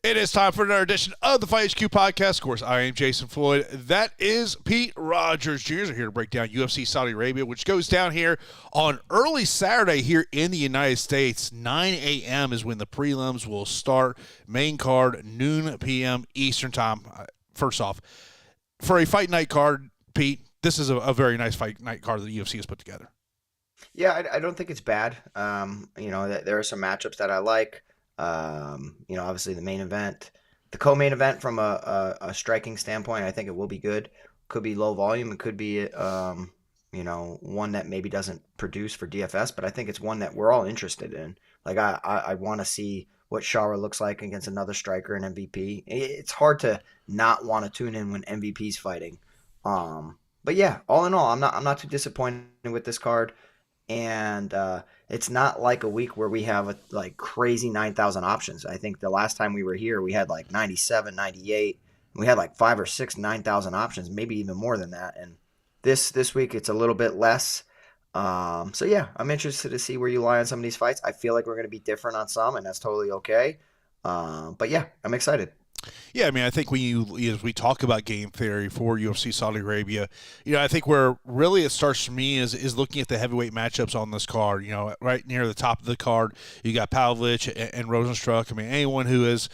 It is time for another edition of the Fight HQ podcast. Of course, I am Jason Floyd. That is Pete Rogers Jr. Here to break down UFC Saudi Arabia, which goes down here on early Saturday here in the United States. 9 a.m. is when the prelims will start. Main card, noon p.m. Eastern time. First off, for a fight night card, Pete, this is a very nice fight night card that the UFC has put together. Yeah, I don't think it's bad. There are some matchups that I like. Obviously the main event, the co-main event from a striking standpoint, I think it will be good. Could be low volume. It could be, one that maybe doesn't produce for DFS, but I think it's one that we're all interested in. Like I want to see what Shara looks like against another striker and MVP. It's hard to not want to tune in when MVP's fighting. But yeah, all in all, I'm not too disappointed with this card. And it's not like a week where we have crazy 9,000 options. I think the last time we were here, we had like 97, 98. We had like 5 or 6 9,000 options, maybe even more than that. And this week, it's a little bit less. So yeah, I'm interested to see where you lie on some of these fights. I feel like we're going to be different on some, and that's totally okay. But yeah, I'm excited. Yeah, I mean, I think as we talk about game theory for UFC Saudi Arabia, I think where really it starts for me is looking at the heavyweight matchups on this card. Right near the top of the card, you got Pavlovich and Rozenstruik. I mean, anyone who has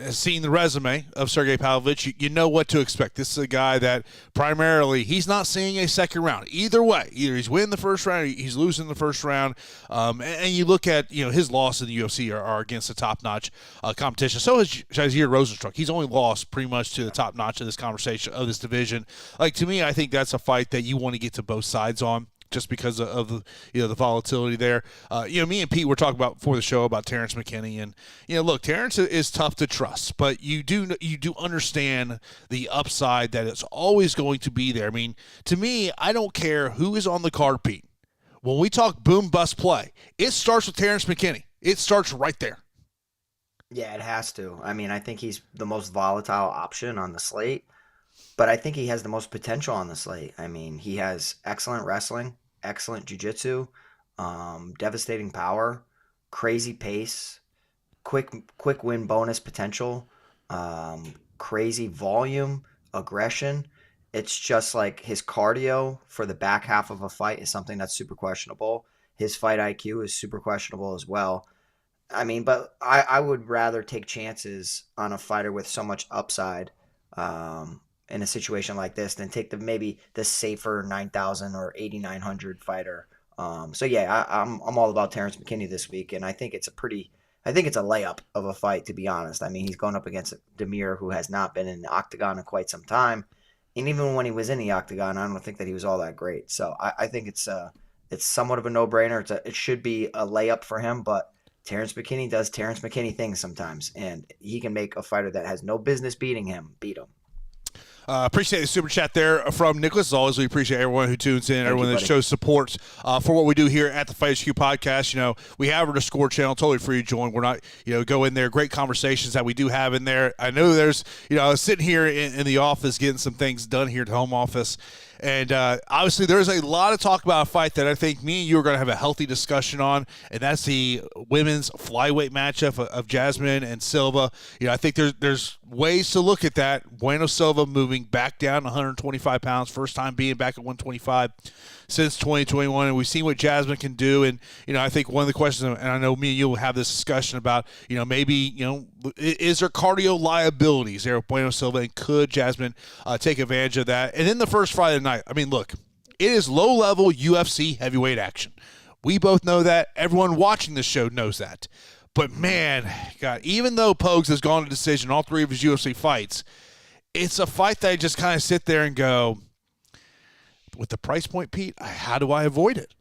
seen the resume of Sergei Pavlovich, you know what to expect. This is a guy that primarily he's not seeing a second round. Either way, either he's winning the first round or he's losing the first round. And you look at his losses in the UFC are against the top-notch competition. So is Jairzinho Rozenstruik. He's only lost pretty much to the top notch of this conversation of this division. Like, to me, I think that's a fight that you want to get to both sides on, just because of the the volatility there. Me and Pete were talking about before the show about Terrance McKinney, and look, Terrance is tough to trust, but you do understand the upside that it's always going to be there. I mean, to me, I don't care who is on the card, Pete. When we talk boom bust play, it starts with Terrance McKinney. It starts right there. Yeah, it has to. I mean, I think he's the most volatile option on the slate, but I think he has the most potential on the slate. I mean, he has excellent wrestling, excellent jiu-jitsu, devastating power, crazy pace, quick win bonus potential, crazy volume, aggression. It's just like his cardio for the back half of a fight is something that's super questionable. His fight IQ is super questionable as well. I mean, but I would rather take chances on a fighter with so much upside in a situation like this than take maybe the safer 9,000 or 8,900 fighter. So yeah, I'm all about Terrance McKinney this week, and I think it's a layup of a fight, to be honest. I mean, he's going up against Damir, who has not been in the octagon in quite some time, and even when he was in the octagon, I don't think that he was all that great. So I think it's somewhat of a no-brainer. It should be a layup for him, but Terrance McKinney does Terrance McKinney things sometimes, and he can make a fighter that has no business beating him beat him. Appreciate the super chat there from Nicholas. As always, we appreciate everyone who tunes in, everyone that shows support for what we do here at the Fight HQ podcast. We have our Discord channel, totally free to join. We're not, go in there. Great conversations that we do have in there. I know there's, I was sitting here in the office getting some things done here at the home office. And obviously, there's a lot of talk about a fight that I think me and you are going to have a healthy discussion on, and that's the women's flyweight matchup of Jasmine and Silva. I think there's ways to look at that. Bueno Silva moving back down 125 pounds, first time being back at 125 since 2021, and we've seen what Jasmine can do. And I think one of the questions, and I know me and you will have this discussion about, maybe is there cardio liabilities there with Bueno Silva, and could Jasmine take advantage of that? And in the first Friday night, I mean, look, it is low-level UFC heavyweight action. We both know that. Everyone watching this show knows that. But, man, God, even though Pogues has gone to decision all 3 of his UFC fights, it's a fight that I just kind of sit there and go, with the price point, Pete, how do I avoid it?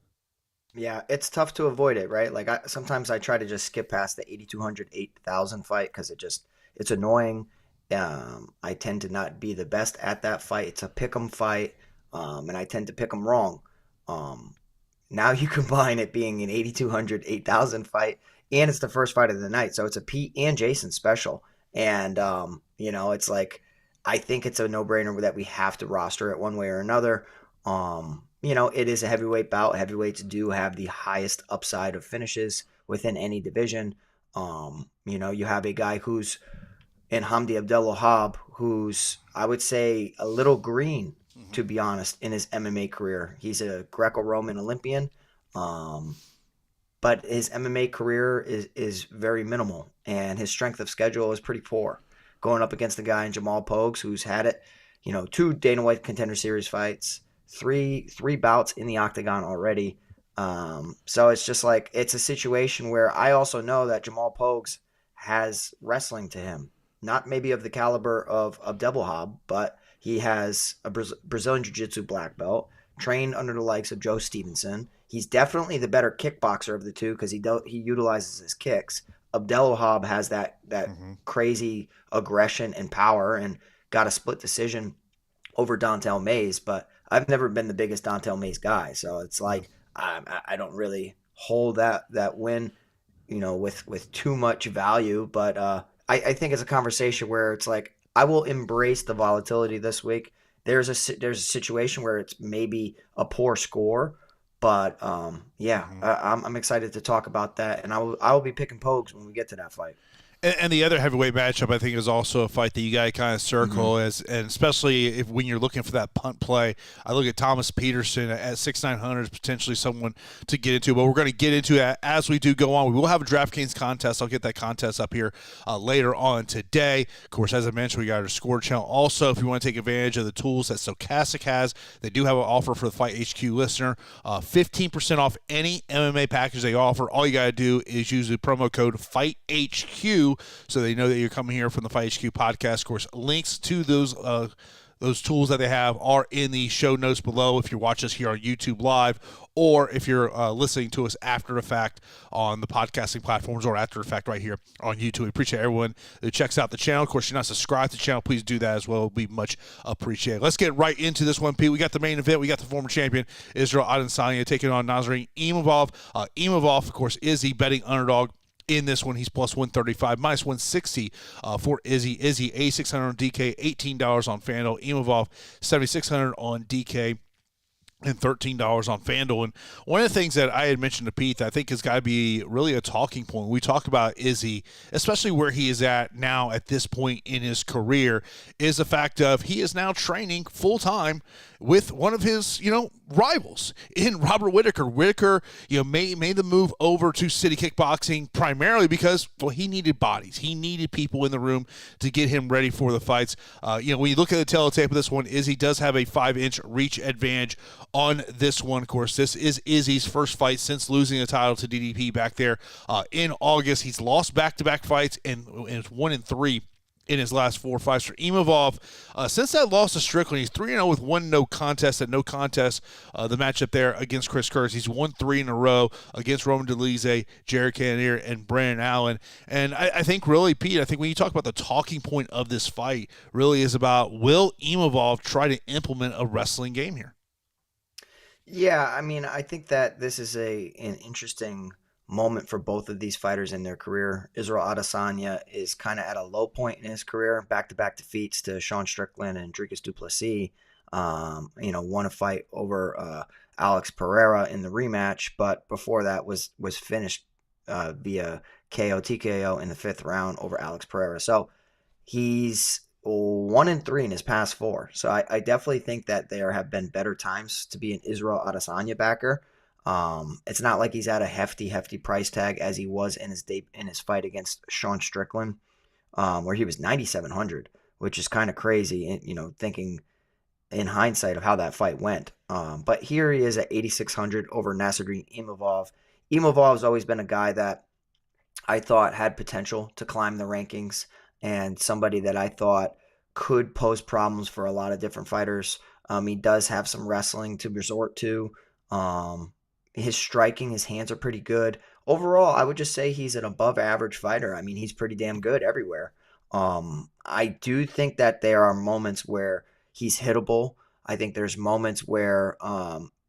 Yeah, it's tough to avoid it, right? Like sometimes I try to just skip past the 8,200, 8,000 fight because it's annoying. I tend to not be the best at that fight. It's a pick'em fight. And I tend to pick them wrong. Now you combine it being an 8,200, 8,000 fight, and it's the first fight of the night. So it's a Pete and Jason special. And, it's like, I think it's a no-brainer that we have to roster it one way or another. It is a heavyweight bout. Heavyweights do have the highest upside of finishes within any division. You have a guy who's in Hamdi Abdelwahab, who's, I would say, a little green, to be honest, in his MMA career. He's a Greco-Roman Olympian, um, but his MMA career is very minimal, and his strength of schedule is pretty poor. Going up against a guy in Jamal Pogues who's had it, 2 Dana White Contender Series fights, three bouts in the octagon already. So it's just like, it's a situation where I also know that Jamal Pogues has wrestling to him, not maybe of the caliber of Abdelwahab, but he has a Brazilian Jiu-Jitsu black belt, trained under the likes of Joe Stevenson. He's definitely the better kickboxer of the two because he utilizes his kicks. Abdelwahab has that crazy aggression and power, and got a split decision over Dontel Mays. But I've never been the biggest Dontel Mays guy, so it's like I don't really hold that win, with too much value. But I think it's a conversation where it's like, I will embrace the volatility this week. There's a situation where it's maybe a poor score, but I'm excited to talk about that, and I will be picking Pogues when we get to that fight. And the other heavyweight matchup, I think, is also a fight that you got to kind of circle, and especially when you're looking for that punt play. I look at Thomas Petersen at 6,900 as potentially someone to get into, but we're going to get into that as we do go on. We will have a DraftKings contest. I'll get that contest up here later on today. Of course, as I mentioned, we got our score channel. Also, if you want to take advantage of the tools that Stochastic has, they do have an offer for the Fight HQ listener, 15% off any MMA package they offer. All you got to do is use the promo code FIGHTHQ, so they know that you're coming here from the Fight HQ podcast. Of course, links to those tools that they have are in the show notes below if you're watching us here on YouTube Live, or if you're listening to us after the fact on the podcasting platforms, or after the fact right here on YouTube. We appreciate everyone that checks out the channel. Of course, if you're not subscribed to the channel, please do that as well. It would be much appreciated. Let's get right into this one, Pete. We got the main event. We got the former champion, Israel Adesanya, taking on Nassourdine Imavov. Imavov, of course, is the betting underdog in this one. He's plus 135, minus 160 for Izzy. Izzy, $8,600 on DK, $18 on FanDuel. Imavov, $7,600 on DK, and $13 on FanDuel. And one of the things that I had mentioned to Pete that I think has got to be really a talking point, we talk about Izzy, especially where he is at now at this point in his career, is the fact of he is now training full-time with one of his, rivals in Robert Whittaker. Whittaker, made the move over to City Kickboxing primarily because, he needed bodies. He needed people in the room to get him ready for the fights. When you look at the teletape of this one, Izzy does have a 5-inch reach advantage on this one. Of course, this is Izzy's first fight since losing the title to DDP back there in August. He's lost back-to-back fights and is 1-3 in his last 4 fights. For Imavov, since that loss to Strickland, he's 3-0 with 1 no contest. At no contest, the matchup there against Chris Curtis. He's won 3 in a row against Roman Dolidze, Jared Cannonier, and Brandon Allen. And I think really, Pete, when you talk about the talking point of this fight, really is about, will Imavov try to implement a wrestling game here? Yeah, I think that this is an interesting moment for both of these fighters in their career. Israel Adesanya is kind of at a low point in his career, back-to-back defeats to Sean Strickland and Dricus Du Plessis. Won a fight over Alex Pereira in the rematch, but before that was finished via KO TKO in the 5th round over Alex Pereira. So he's 1-3 in his past 4. So I definitely think that there have been better times to be an Israel Adesanya backer. It's not like he's at a hefty price tag as he was in his fight against Sean Strickland, where he was 9,700, which is kind of crazy, thinking in hindsight of how that fight went. But here he is at 8,600 over Nassourdine Imavov. Imavov has always been a guy that I thought had potential to climb the rankings, and somebody that I thought could pose problems for a lot of different fighters. He does have some wrestling to resort to. His striking, his hands are pretty good. Overall, I would just say he's an above average fighter. He's pretty damn good everywhere. I do think that there are moments where he's hittable. I think there's moments where,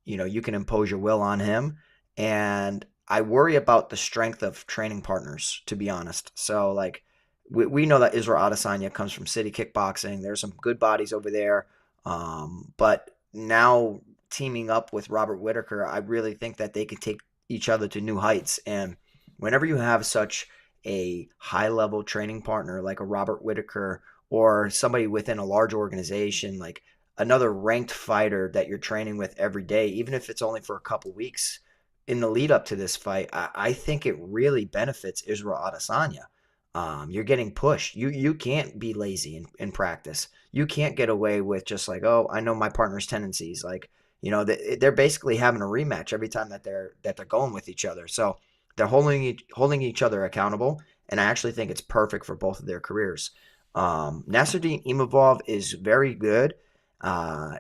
you can impose your will on him. And I worry about the strength of training partners, to be honest. So, we know that Israel Adesanya comes from City Kickboxing. There's some good bodies over there. But now teaming up with Robert Whittaker, I really think that they could take each other to new heights. And whenever you have such a high-level training partner like a Robert Whitaker or somebody within a large organization, like another ranked fighter that you're training with every day, even if it's only for a couple weeks in the lead up to this fight, I think it really benefits Israel Adesanya. You're getting pushed. You can't be lazy in practice. You can't get away with just like, oh, I know my partner's tendencies. Like, they're basically having a rematch every time that they're going with each other. So they're holding each other accountable, and I actually think it's perfect for both of their careers. Nassourdine Imavov is very good.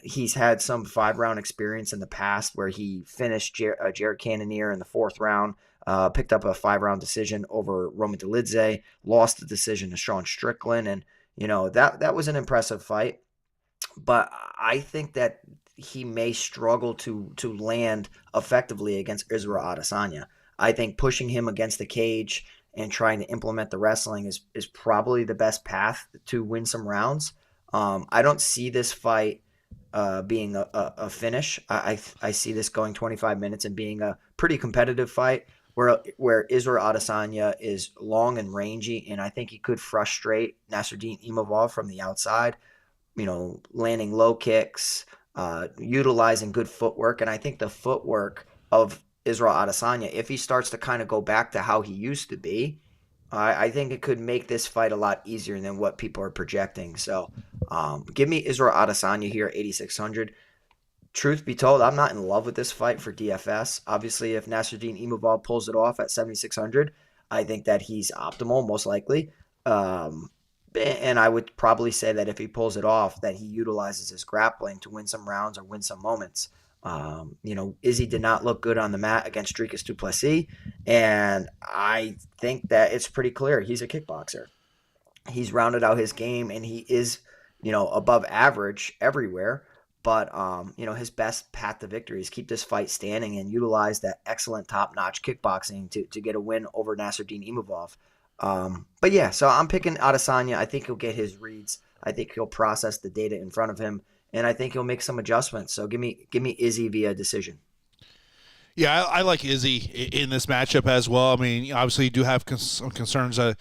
He's had some 5-round experience in the past where he finished Jared Cannonier in the 4th round, picked up a 5-round decision over Roman Dolidze, lost the decision to Sean Strickland, and that was an impressive fight. But I think that he may struggle to land effectively against Israel Adesanya. I think pushing him against the cage and trying to implement the wrestling is probably the best path to win some rounds. I don't see this fight being a finish. I see this going 25 minutes and being a pretty competitive fight where Israel Adesanya is long and rangy, and I think he could frustrate Nassourdine Imavov from the outside, landing low kicks, utilizing good footwork. And I think the footwork of Israel Adesanya, if he starts to kind of go back to how he used to be, I think it could make this fight a lot easier than what people are projecting. So give me Israel Adesanya here at 8,600. Truth be told, I'm not in love with this fight for DFS. Obviously, if Nassourdine Imavov pulls it off at 7,600, I think that he's optimal, most likely. And I would probably say that if he pulls it off, that he utilizes his grappling to win some rounds or win some moments. Izzy did not look good on the mat against Dricus du Plessis, and I think that it's pretty clear he's a kickboxer. He's rounded out his game, and he is, above average everywhere. But, his best path to victory is keep this fight standing and utilize that excellent top-notch kickboxing to get a win over Nassourdine Imavov. But yeah, so I'm picking Adesanya. I think he'll get his reads. I think he'll process the data in front of him, and I think he'll make some adjustments. So give me Izzy via decision. Yeah, I like Izzy in this matchup as well. I mean, obviously you do have some concerns. I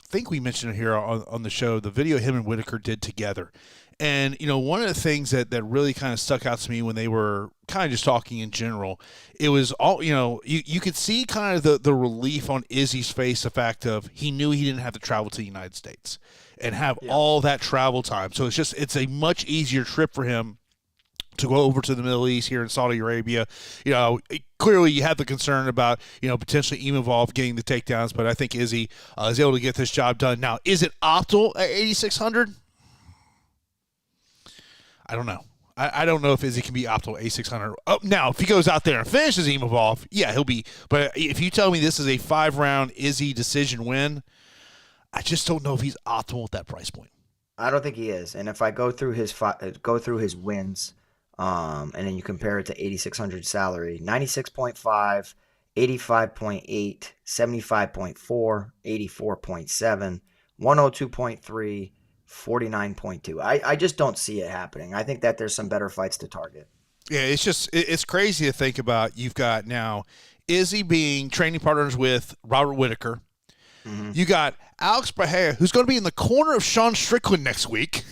think we mentioned it here on the show, the video him and Whitaker did together. And, one of the things that really kind of stuck out to me when they were kind of just talking in general, it was all, you could see kind of the relief on Izzy's face, the fact of he knew he didn't have to travel to the United States and have all that travel time. So it's a much easier trip for him to go over to the Middle East here in Saudi Arabia. Clearly you have the concern about, potentially Imavov getting the takedowns, but I think Izzy is able to get this job done. Now, is it optimal at 8,600? I don't know. I don't know if Izzy can be optimal at 8,600. Oh, now, if he goes out there and finishes Imavov, yeah, he'll be. But if you tell me this is a 5-round Izzy decision win, I just don't know if he's optimal at that price point. I don't think he is. And if I go through his wins, and then you compare it to 8,600 salary, 96.5, 85.8, 75.4, 84.7, 102.3, 49.2. I just don't see it happening. I think that there's some better fights to target. Yeah, it's crazy to think about. You've got now Izzy being training partners with Robert Whitaker. Mm-hmm. You got Alex Bahia, who's going to be in the corner of Sean Strickland next week.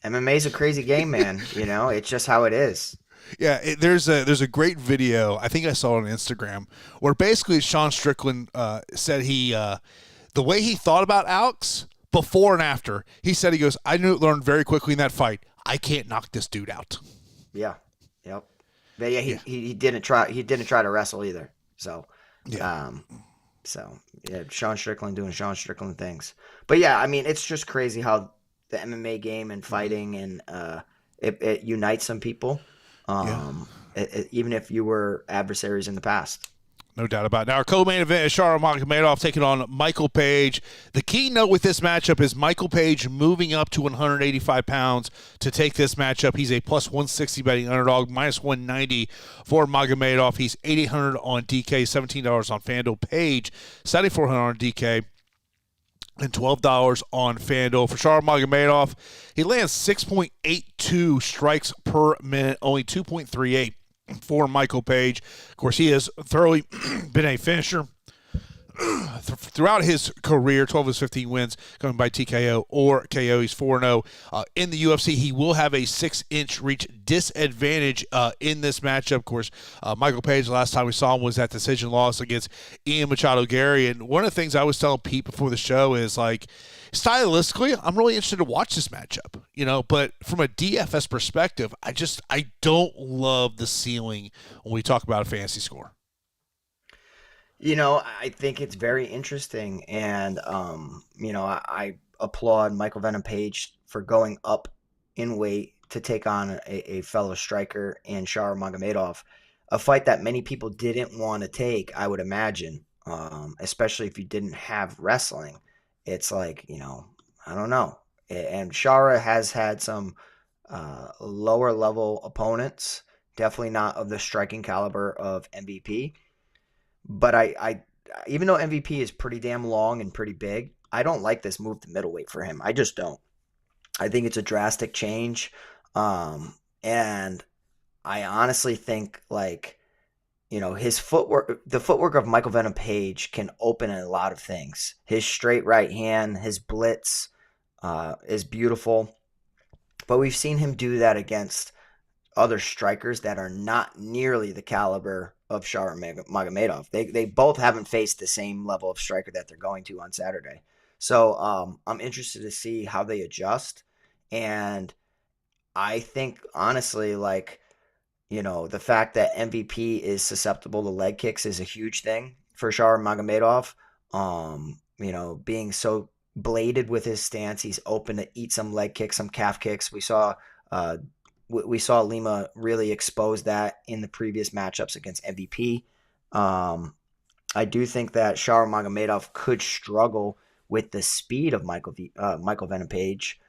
MMA's a crazy game, man. It's just how it is. Yeah, there's a great video. I think I saw it on Instagram where basically Sean Strickland said the way he thought about Alex before and after, he said, he goes, I learned very quickly in that fight, I can't knock this dude out. Yeah. Yep. But yeah, he didn't try to wrestle either. So, Sean Strickland doing Sean Strickland things. But yeah, I mean, it's just crazy how the MMA game and fighting and it unites some people, even if you were adversaries in the past. No doubt about it. Now, our co-main event is Shara Magomedov taking on Michael Page. The key note with this matchup is Michael Page moving up to 185 pounds to take this matchup. He's a plus 160 betting underdog, minus 190 for Magomedov. He's 8,800 on DK, $17 on FanDuel. Page, 7,400 on DK. And $12 on FanDuel. For Shara Magomedov, he lands 6.82 strikes per minute, only 2.38 for Michael Page. Of course, he has thoroughly been a finisher throughout his career, 12 of his 15 wins coming by TKO or KO. He's 4-0 in the UFC. He will have a 6-inch reach disadvantage in this matchup. Of course, Michael Page, the last time we saw him was that decision loss against Ian Machado Gary. And one of the things I was telling Pete before the show is, like, stylistically, I'm really interested to watch this matchup, but from a DFS perspective, I don't love the ceiling when we talk about a fantasy score. I think it's very interesting, and I applaud Michael Venom Page for going up in weight to take on a fellow striker and Shara Magomedov, a fight that many people didn't want to take, I would imagine, especially if you didn't have wrestling. It's like, I don't know. And Shara has had some lower level opponents, definitely not of the striking caliber of MVP. But I even though MVP is pretty damn long and pretty big, I don't like this move to middleweight for him. I just don't. I think it's a drastic change. And I honestly think, like, his footwork, the footwork of Michael Venom Page can open a lot of things. His straight right hand, his blitz is beautiful. But we've seen him do that against other strikers that are not nearly the caliber of Shara Magomedov. They both haven't faced the same level of striker that they're going to on Saturday. So I'm interested to see how they adjust. And I think, honestly, like, the fact that MVP is susceptible to leg kicks is a huge thing for Shara Magomedov. Being so bladed with his stance, he's open to eat some leg kicks, some calf kicks. We saw Lima really expose that in the previous matchups against MVP. I do think that Shara Magomedov could struggle with the speed of Michael Venom Page.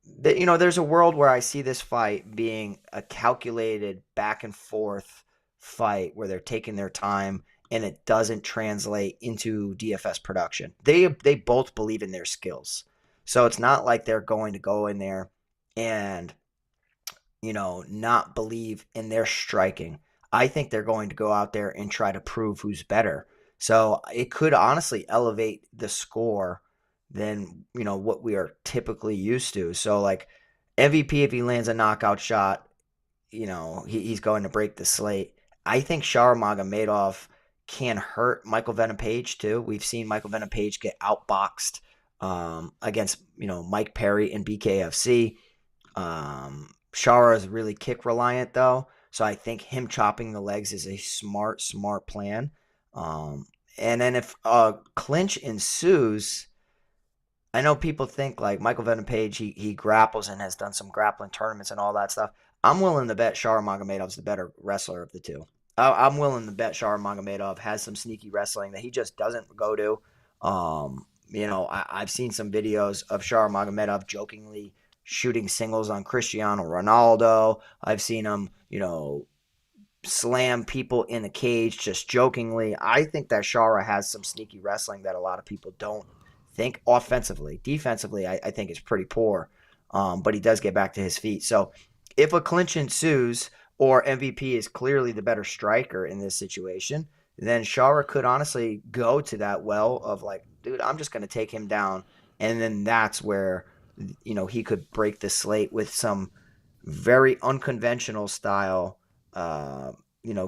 There's a world where I see this fight being a calculated back and forth fight where they're taking their time and it doesn't translate into DFS production. They both believe in their skills. So it's not like they're going to go in there and not believe in their striking. I think they're going to go out there and try to prove who's better. So it could honestly elevate the score than, what we are typically used to. So, like, MVP, if he lands a knockout shot, he's going to break the slate. I think Shara Magomedov can hurt Michael Venom Page too. We've seen Michael Venom Page get outboxed against, Mike Perry and BKFC. Shara is really kick reliant though. So I think him chopping the legs is a smart plan. And then if a clinch ensues, I know people think, like, Michael Venom Page, he grapples and has done some grappling tournaments and all that stuff. I'm willing to bet Shara Magomedov's the better wrestler of the two. I'm willing to bet Shara Magomedov has some sneaky wrestling that he just doesn't go to. I've seen some videos of Shara Magomedov jokingly shooting singles on Cristiano Ronaldo. I've seen him, slam people in the cage just jokingly. I think that Shara has some sneaky wrestling that a lot of people don't think. Offensively. Defensively, I think it's pretty poor, but he does get back to his feet. So if a clinch ensues or MVP is clearly the better striker in this situation, then Shara could honestly go to that well of, like, dude, I'm just going to take him down. And then that's where, he could break the slate with some very unconventional style,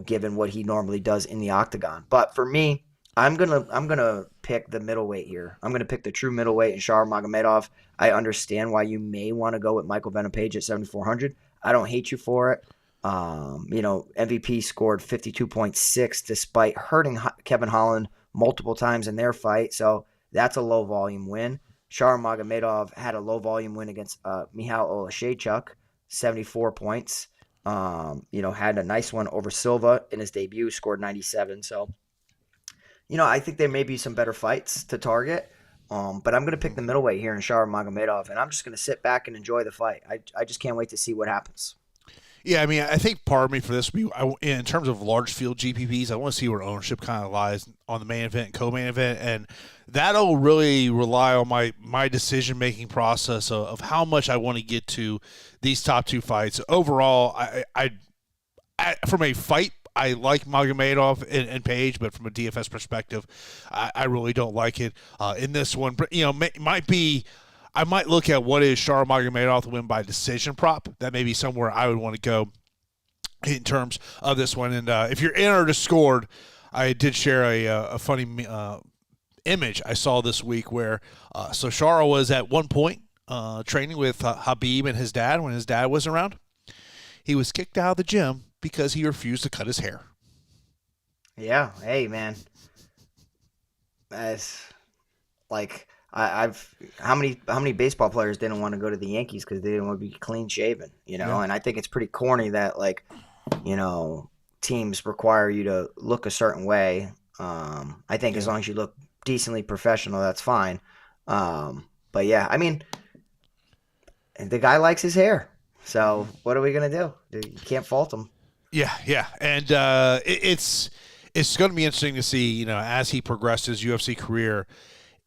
given what he normally does in the octagon. But for me, I'm gonna pick the middleweight here. I'm gonna pick the true middleweight in Shara Magomedov. I understand why you may want to go with Michael Venom Page at 7,400. I don't hate you for it. MVP scored 52.6 despite hurting Kevin Holland multiple times in their fight. So that's a low volume win. Shara Magomedov had a low volume win against Michal Olashechuk, 74 points. Had a nice one over Silva in his debut, scored 97. So, I think there may be some better fights to target. But I'm going to pick the middleweight here in Shara Magomedov, and I'm just going to sit back and enjoy the fight. I just can't wait to see what happens. Yeah, I mean, I think part of me for this would be, in terms of large field GPPs, I want to see where ownership kind of lies on the main event and co-main event, and that'll really rely on my decision-making process of how much I want to get to these top two fights. Overall, I from a fight I like Magomedov and Page, but from a DFS perspective, I really don't like it in this one. But, I might look at what is Shara Magomedov to win by decision prop. That may be somewhere I would want to go in terms of this one. And if you're in or Discord, I did share a funny image I saw this week where so Shara was at one point training with Habib and his dad when his dad was around. He was kicked out of the gym because he refused to cut his hair. Yeah. Hey, man. It's like I've how many baseball players didn't want to go to the Yankees because they didn't want to be clean shaven, Yeah. And I think it's pretty corny that teams require you to look a certain way. I think as long as you look decently professional, that's fine. But yeah, I mean, the guy likes his hair, so what are we gonna do? You can't fault him. Yeah, and it's going to be interesting to see, as he progressed his UFC career.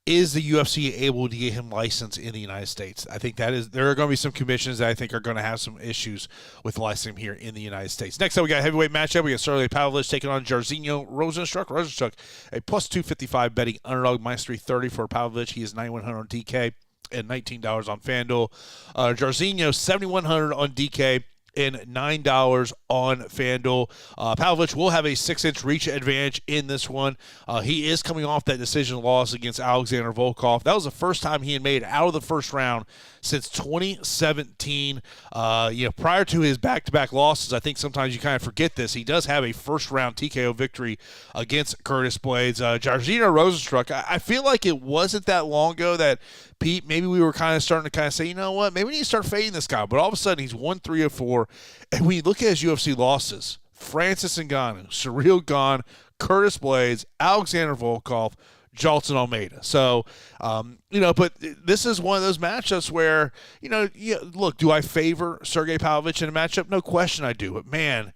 Is the UFC able to get him licensed in the United States? I think there are going to be some commissions that I think are going to have some issues with licensing him here in the United States. Next up, we got a heavyweight matchup. We got Sergei Pavlovich taking on Jairzinho Rozenstruik. Rozenstruik, a plus 255 betting underdog, minus 330 for Pavlovich. He is 9,100 on DK and $19 on FanDuel. Jairzinho, 7,100 on DK. And $9 on FanDuel. Pavlovich will have a 6-inch reach advantage in this one. He is coming off that decision loss against Alexander Volkov. That was the first time he had made it out of the first round since 2017. Prior to his back-to-back losses, I think sometimes you kind of forget this. He does have a first-round TKO victory against Curtis Blades. Jairzinho Rozenstruik, I feel like it wasn't that long ago that Pete, maybe we were kind of starting to say, you know what, maybe we need to start fading this guy. But all of a sudden, he's 1-3-4. And when you look at his UFC losses, Francis Ngannou, Ciryl Gane, Curtis Blades, Alexander Volkov, Jailton Almeida. So, but this is one of those matchups where, look, do I favor Sergei Pavlovich in a matchup? No question I do. But, man,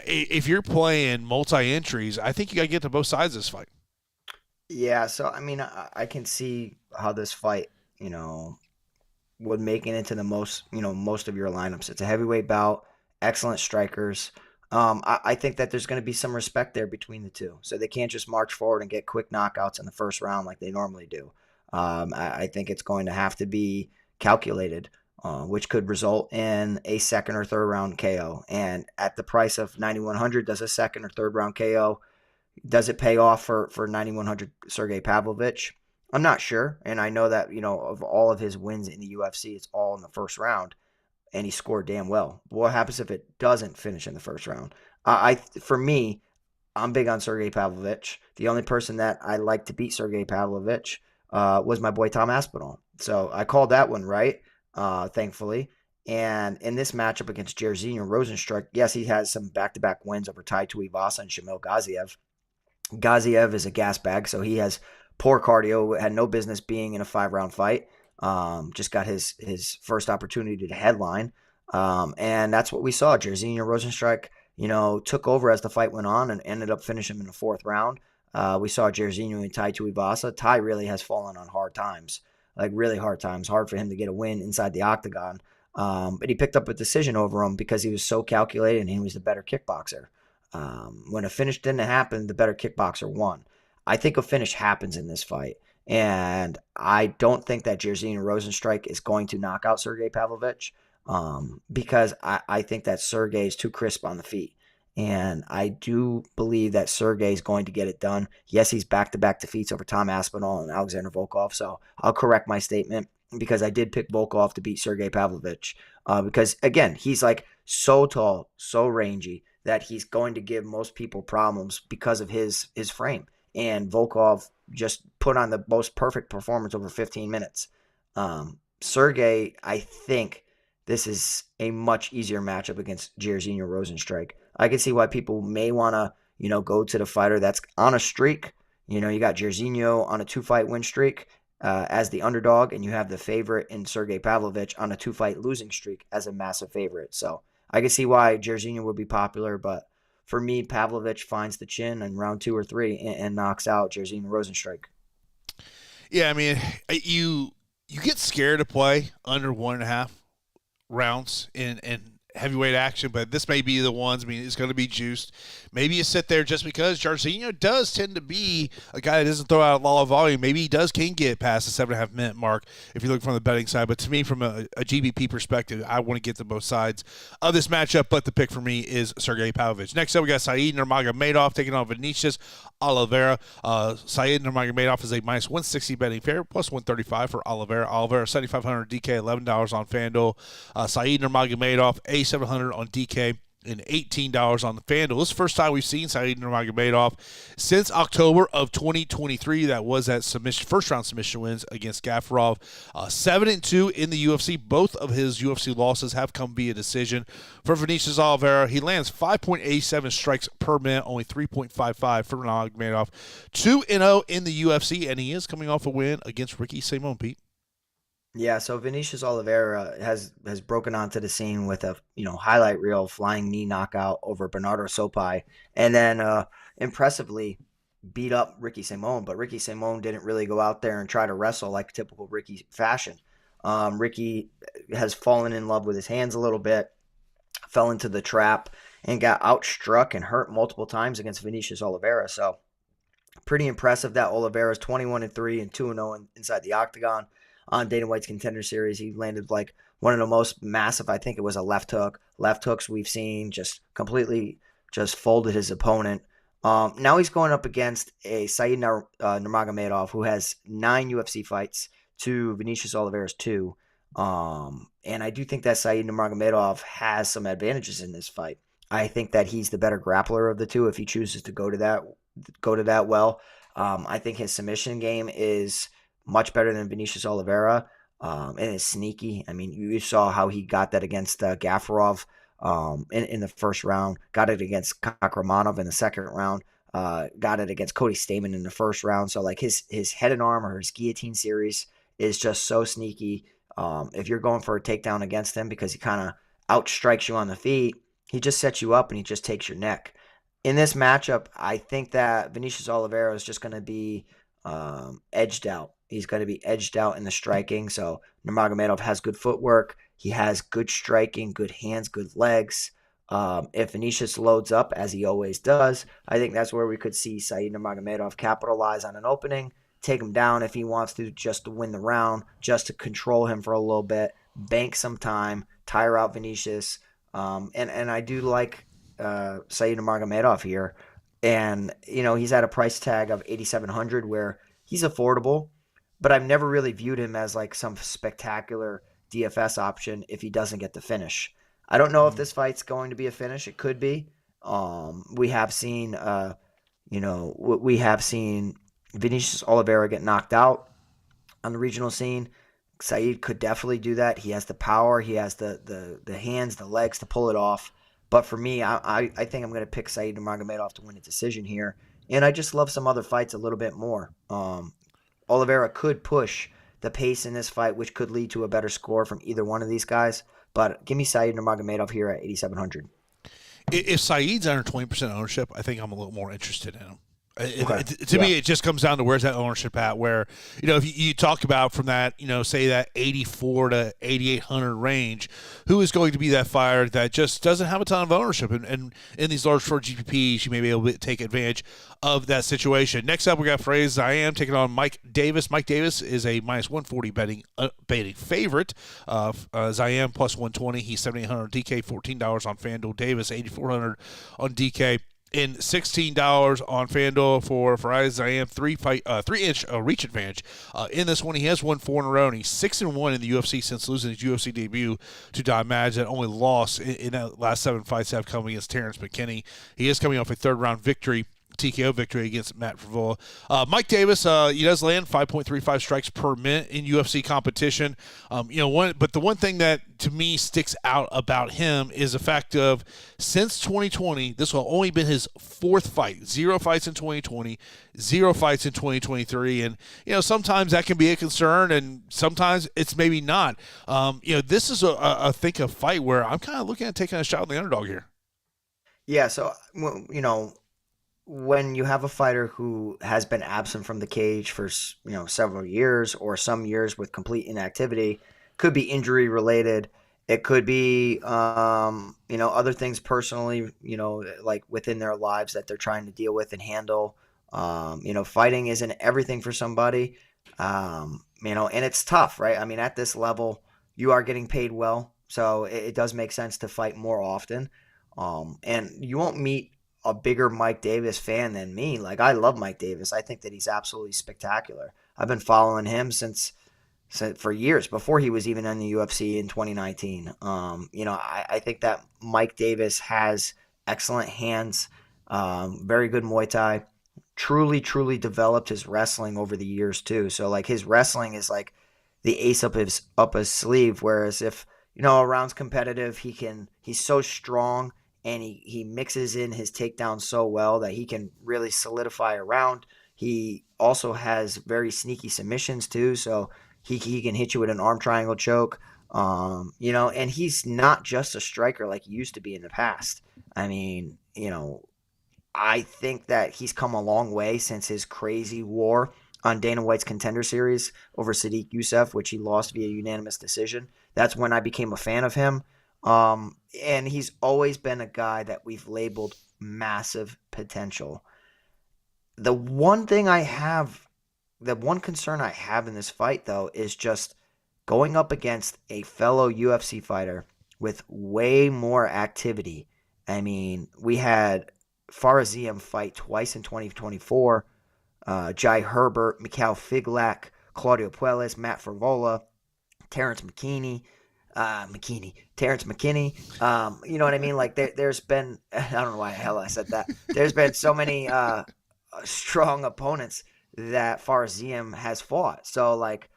if you're playing multi-entries, I think you got to get to both sides of this fight. Yeah, so I mean, I can see how this fight, would make it into the most of your lineups. It's a heavyweight bout, excellent strikers. I think that there's going to be some respect there between the two, so they can't just march forward and get quick knockouts in the first round like they normally do. I think it's going to have to be calculated, which could result in a second or third round KO. And at the price of 9,100, does a second or third round KO? Does it pay off for 9,100 Sergei Pavlovich? I'm not sure. And I know that, of all of his wins in the UFC, it's all in the first round. And he scored damn well. What happens if it doesn't finish in the first round? For me, I'm big on Sergei Pavlovich. The only person that I like to beat Sergei Pavlovich was my boy Tom Aspinall. So I called that one right, thankfully. And in this matchup against Jairzinho Rozenstruik, yes, he has some back-to-back wins over Tai Tuivasa and Shamil Gaziev. Gaziev is a gas bag, so he has poor cardio, had no business being in a 5-round fight. Just got his first opportunity to headline. And that's what we saw. Jairzinho Rozenstruik, took over as the fight went on and ended up finishing in the 4th round. We saw Jairzinho and Tai Tuivasa. Tai really has fallen on hard times, like really hard times. Hard for him to get a win inside the octagon. But he picked up a decision over him because he was so calculated and he was the better kickboxer. When a finish didn't happen, the better kickboxer won. I think a finish happens in this fight. And I don't think that Jairzinho Rozenstruik is going to knock out Sergei Pavlovich because I think that Sergei is too crisp on the feet. And I do believe that Sergei is going to get it done. Yes, he's back-to-back defeats over Tom Aspinall and Alexander Volkov. So I'll correct my statement because I did pick Volkov to beat Sergei Pavlovich. Because, again, he's like so tall, so rangy that he's going to give most people problems because of his frame. And Volkov just put on the most perfect performance over 15 minutes. Sergei, I think this is a much easier matchup against Jairzinho Rozenstruik. I can see why people may want to, go to the fighter that's on a streak. You got Jairzinho on a 2-fight win streak as the underdog, and you have the favorite in Sergei Pavlovich on a 2-fight losing streak as a massive favorite. So I can see why Jairzinho would be popular, but for me, Pavlovich finds the chin in round 2 or 3 and knocks out Jairzinho Rozenstruik. Yeah, I mean, you get scared to play under 1.5 rounds in heavyweight action, but this may be the ones. I mean, it's going to be juiced. Maybe you sit there just because Jairzinho does tend to be a guy that doesn't throw out a lot of volume. Maybe he can get past the 7.5 minute mark if you look from the betting side. But to me, from a GBP perspective, I want to get to both sides of this matchup. But the pick for me is Sergei Pavlovich. Next up, we got Said Nurmagomedov taking on Vinicius Oliveira. Said Nurmagomedov is a minus 160 betting favorite, plus 135 for Oliveira. Oliveira 7,500 DK, $11 on FanDuel. Said Nurmagomedov A700 on DK and $18 on the FanDuel. This is the first time we've seen Said Nurmagomedov since October of 2023. That was that first round submission wins against Gaziev. 7-2 in the UFC. Both of his UFC losses have come via decision. For Vinicius Oliveira, he lands 5.87 strikes per minute, only 3.55 for Nurmagomedov. 2-0 in the UFC, and he is coming off a win against Ricky Simon, Pete. Yeah, so Vinicius Oliveira has broken onto the scene with a highlight reel flying knee knockout over Bernardo Sopai, and then impressively beat up Ricky Simon. But Ricky Simon didn't really go out there and try to wrestle like typical Ricky fashion. Ricky has fallen in love with his hands a little bit, fell into the trap, and got outstruck and hurt multiple times against Vinicius Oliveira. So pretty impressive that Oliveira is 21-3 and 2-0 inside the octagon. On Dana White's Contender Series, he landed like one of the most massive, I think it was a left hook. Left hooks we've seen, just completely just folded his opponent. Now he's going up against a Said Nurmagomedov who has 9 UFC fights to Vinicius Oliveira's 2. And I do think that Said Nurmagomedov has some advantages in this fight. I think that he's the better grappler of the two if he chooses to go to that well. I think his submission game is much better than Vinicius Oliveira, and is sneaky. I mean, you saw how he got that against Gaziev in the first round, got it against Kakramanov in the second round, got it against Cody Stamann in the first round. So like his head and arm or his guillotine series is just so sneaky. If you're going for a takedown against him because he kind of outstrikes you on the feet, he just sets you up and he just takes your neck. In this matchup, I think that Vinicius Oliveira is just going to be edged out. He's going to be edged out in the striking. So Nurmagomedov has good footwork. He has good striking, good hands, good legs. If Vinicius loads up, as he always does, I think that's where we could see Said Nurmagomedov capitalize on an opening, take him down if he wants to, just to win the round, just to control him for a little bit, bank some time, tire out Vinicius. And I do like Said Nurmagomedov here. And, he's at a price tag of $8,700 where he's affordable. But I've never really viewed him as like some spectacular DFS option if he doesn't get the finish. I don't know if this fight's going to be a finish. It could be. We have seen, Vinicius Oliveira get knocked out on the regional scene. Said could definitely do that. He has the power. He has the hands, the legs to pull it off. But for me, I think I'm going to pick Said Nurmagomedov to win a decision here. And I just love some other fights a little bit more. Oliveira could push the pace in this fight, which could lead to a better score from either one of these guys. But give me Said Nurmagomedov here at 8,700. If Said's under 20% ownership, I think I'm a little more interested in him. Okay. To me, it just comes down to where's that ownership at, where, if you talk about from that, say that 84 to 8,800 range, who is going to be that fighter that just doesn't have a ton of ownership? And in these large short GPPs, you may be able to take advantage of that situation. Next up, we got Ziam taking on Mike Davis. Mike Davis is a minus 140 betting favorite. Ziam plus 120. He's 7,800 DK, $14 on FanDuel. Davis, 8,400 on DK. In $16 on FanDuel for Ziam, 3-inch reach advantage. In this one, he has won 4 in a row, and he's 6-1 in the UFC since losing his UFC debut to Damir. That only loss in that last 7 fights have come against Terrance McKinney. He is coming off a third-round victory. TKO victory against Matt Frivola. Mike Davis, he does land 5.35 strikes per minute in UFC competition. But the one thing that to me sticks out about him is the fact of since 2020, this will only been his 4th fight. 0 fights in 2020, 0 fights in 2023, and sometimes that can be a concern, and sometimes it's maybe not. This is I think a fight where I'm kind of looking at taking a shot on the underdog here. Yeah, so when you have a fighter who has been absent from the cage for several years or some years with complete inactivity, could be injury related, It could be, other things personally, like within their lives that they're trying to deal with and handle. Fighting isn't everything for somebody, and it's tough, right? I mean, at this level, you are getting paid well, so it does make sense to fight more often. And you won't meet a bigger Mike Davis fan than me. Like, I love Mike Davis. I think that he's absolutely spectacular. I've been following him since for years before he was even in the UFC in 2019. I think that Mike Davis has excellent hands, very good Muay Thai, truly, truly developed his wrestling over the years too. So like his wrestling is like the ace up his sleeve. Whereas if a round's competitive, he's so strong and he mixes in his takedowns so well that he can really solidify a round. He also has very sneaky submissions too, so he can hit you with an arm triangle choke. And he's not just a striker like he used to be in the past. I mean, I think that he's come a long way since his crazy war on Dana White's Contender Series over Sadiq Youssef, which he lost via unanimous decision. That's when I became a fan of him. And he's always been a guy that we've labeled massive potential. The one concern I have in this fight, though, is just going up against a fellow UFC fighter with way more activity. I mean, we had Ziam fight twice in 2024. Jai Herbert, Mikhail Figlak, Claudio Puelles, Matt Favola, Terrance McKinney. Terrance McKinney. You know what I mean? Like there's been, I don't know why the hell I said that. There's been so many strong opponents that Ziam has fought. So like,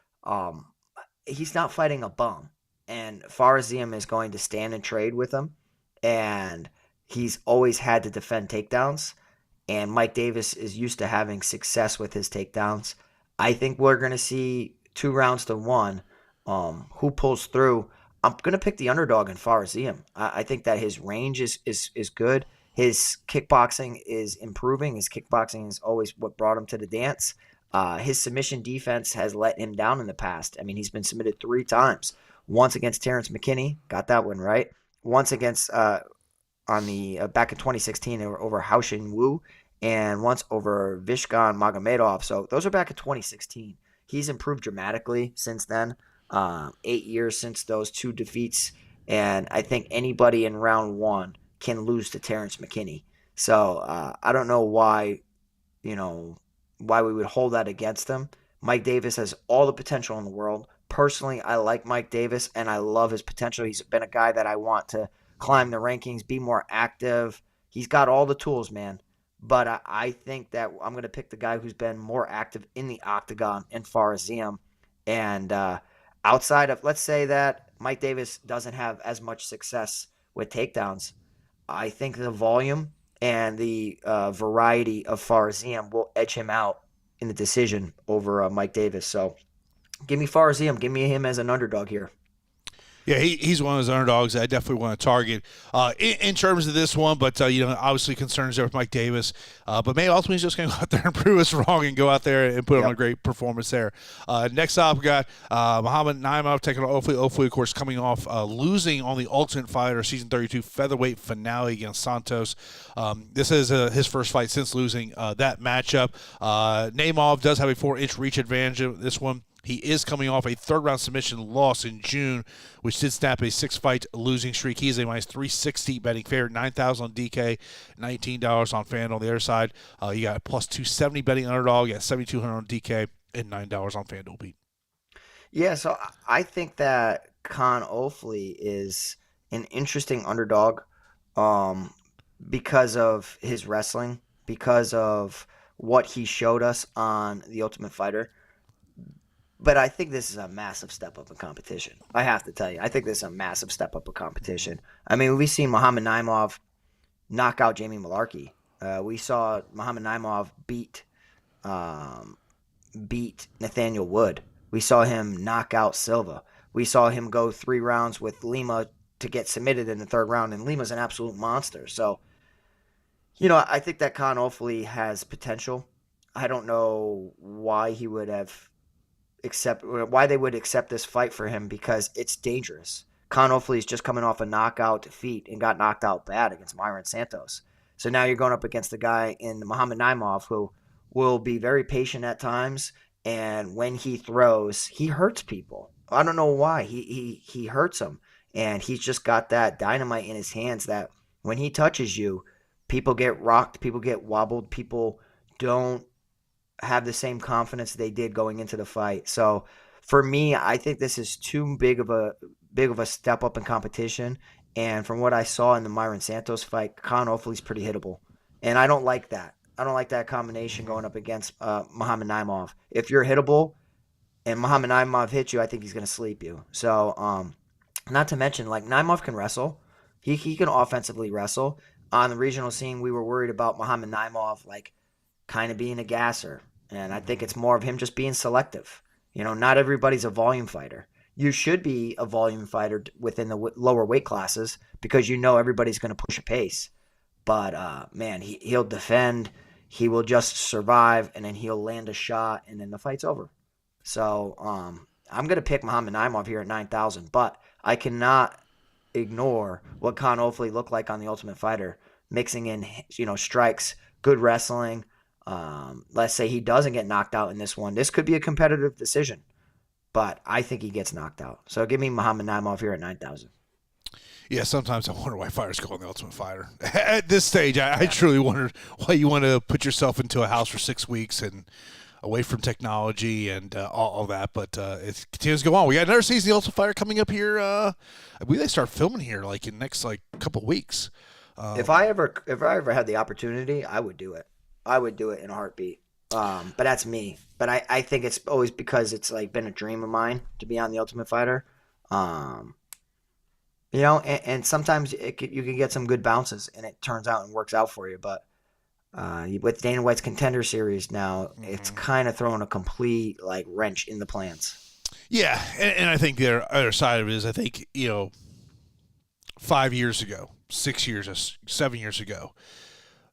he's not fighting a bum, and Ziam is going to stand and trade with him, and he's always had to defend takedowns, and Mike Davis is used to having success with his takedowns. I think we're going to see 2-1. Who pulls through? I'm going to pick the underdog in Ziam. I think that his range is good. His kickboxing is improving. His kickboxing is always what brought him to the dance. His submission defense has let him down in the past. I mean, he's been submitted 3 times. Once against Terrance McKinney, got that one right. Once against back in 2016 over Haoshin Wu, and once over Vishkan Magomedov. So those are back in 2016. He's improved dramatically since then. 8 years since those 2 defeats, and I think anybody in round 1 can lose to Terrance McKinney. So I don't know why we would hold that against him. Mike Davis has all the potential in the world. Personally, I like Mike Davis, and I love his potential. He's been a guy that I want to climb the rankings, be more active. He's got all the tools, man. But I think that I'm going to pick the guy who's been more active in the octagon in Ziam. And outside of, let's say that Mike Davis doesn't have as much success with takedowns, I think the volume and the variety of Ziam will edge him out in the decision over Mike Davis. So give me Ziam. Give me him as an underdog here. Yeah, he's one of those underdogs that I definitely want to target in terms of this one. But, obviously concerns there with Mike Davis. But maybe ultimately he's just going to go out there and prove us wrong and go out there and put on a great performance there. Next up, we got Muhammad Naimov taking on Ofli. Ofli, of course, coming off losing on the Ultimate Fighter Season 32 featherweight finale against Santos. This is his first fight since losing that matchup. Naimov does have a 4-inch reach advantage in this one. He is coming off a 3rd-round submission loss in June, which did snap a 6-fight losing streak. He is a minus 360 betting favorite, $9,000 on DK, $19 on FanDuel. On the other side, you got a plus 270 betting underdog, you got $7,200 on DK, and $9 on FanDuel beat. Yeah, so I think that Kaan Ofli is an interesting underdog because of his wrestling, because of what he showed us on The Ultimate Fighter. But I think this is a massive step up in competition. I have to tell you. I think this is a massive step up in competition. I mean, we've seen Muhammad Naimov knock out Jamie Malarkey. We saw Muhammad Naimov beat Nathaniel Wood. We saw him knock out Silva. We saw him go 3 rounds with Lima to get submitted in the 3rd round, and Lima's an absolute monster. So, I think that Kaan Ofli has potential. I don't know why they would accept this fight for him, because it's dangerous. Kaan Ofli is just coming off a knockout defeat and got knocked out bad against Mayra and Santos. So now you're going up against a guy in Muhammad Naimov who will be very patient at times, and when he throws, he hurts people. I don't know why. He hurts them, and he's just got that dynamite in his hands that when he touches you, people get rocked, people get wobbled, people don't have the same confidence they did going into the fight. So for me, I think this is too big of a step up in competition. And from what I saw in the Mayra and Santos fight, Kaan Ofli's pretty hittable, and I don't like that. I don't like that combination going up against Muhammad Naimov. If you're hittable and Muhammad Naimov hits you, I think he's going to sleep you. So, not to mention, like, Naimov can wrestle. He can offensively wrestle. On the regional scene, we were worried about Muhammad Naimov, like, kind of being a gasser. And I think it's more of him just being selective. You know, not everybody's a volume fighter. You should be a volume fighter within the lower weight classes because you know everybody's going to push a pace. But, man, he'll defend. He will just survive, and then he'll land a shot, and then the fight's over. So I'm going to pick Muhammad Naimov here at 9,000, but I cannot ignore what Kaan Ofli looked like on The Ultimate Fighter, mixing in, strikes, good wrestling. Let's say he doesn't get knocked out in this one. This could be a competitive decision, but I think he gets knocked out. So give me Muhammad Naimov here at 9,000. Yeah, sometimes I wonder why fighters go on The Ultimate Fighter. At this stage, I truly wonder why you want to put yourself into a house for 6 weeks and away from technology and all that. But it continues to go on. We got another season of The Ultimate Fighter coming up here. I believe they start filming here like in the next couple of weeks. If I ever had the opportunity, I would do it. I would do it in a heartbeat. But that's me. But I think it's always because it's like been a dream of mine to be on The Ultimate Fighter. And sometimes you can get some good bounces, and it turns out and works out for you. But with Dana White's Contender Series now, it's kind of throwing a complete wrench in the plans. Yeah, and I think the other side of it is I think 5 years ago, 6 years, 7 years ago,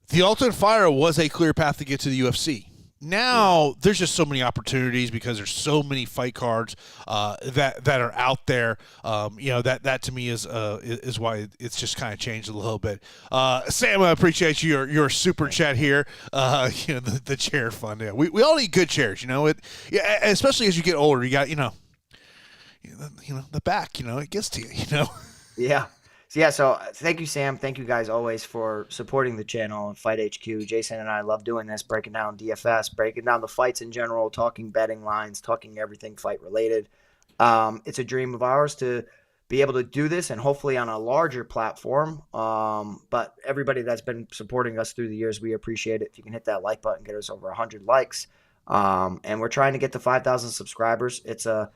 The Ultimate Fighter was a clear path to get to the UFC. Now there's just so many opportunities because there's so many fight cards that are out there. That to me is why it's just kind of changed a little bit. Sam, I appreciate your super chat here. The chair fund. Yeah, we all need good chairs. Especially as you get older, you got the back. It gets to you. Yeah. So thank you, Sam. Thank you guys always for supporting the channel and Fight HQ. Jason and I love doing this, breaking down DFS, breaking down the fights in general, talking betting lines, talking everything fight related. It's a dream of ours to be able to do this and hopefully on a larger platform. But everybody that's been supporting us through the years, we appreciate it. If you can hit that like button, get us over 100 likes. And we're trying to get to 5,000 subscribers. It's our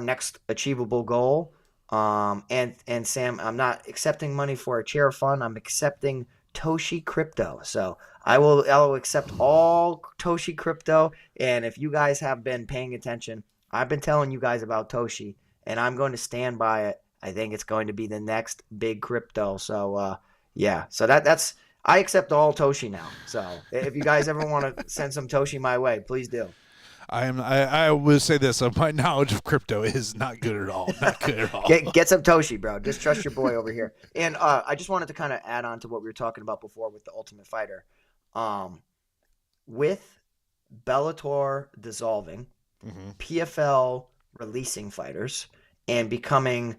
next achievable goal. And Sam, I'm not accepting money for a chair fund. I'm accepting Toshi crypto. So I will accept all Toshi crypto. And if you guys have been paying attention, I've been telling you guys about Toshi, and I'm going to stand by it. I think it's going to be the next big crypto. So, so that's, I accept all Toshi now. So if you guys ever want to send some Toshi my way, please do. I will say this: my knowledge of crypto is not good at all. Not good at all. Get some Toshi, bro. Just trust your boy over here. And I just wanted to kind of add on to what we were talking about before with the Ultimate Fighter. With Bellator dissolving, PFL releasing fighters, and becoming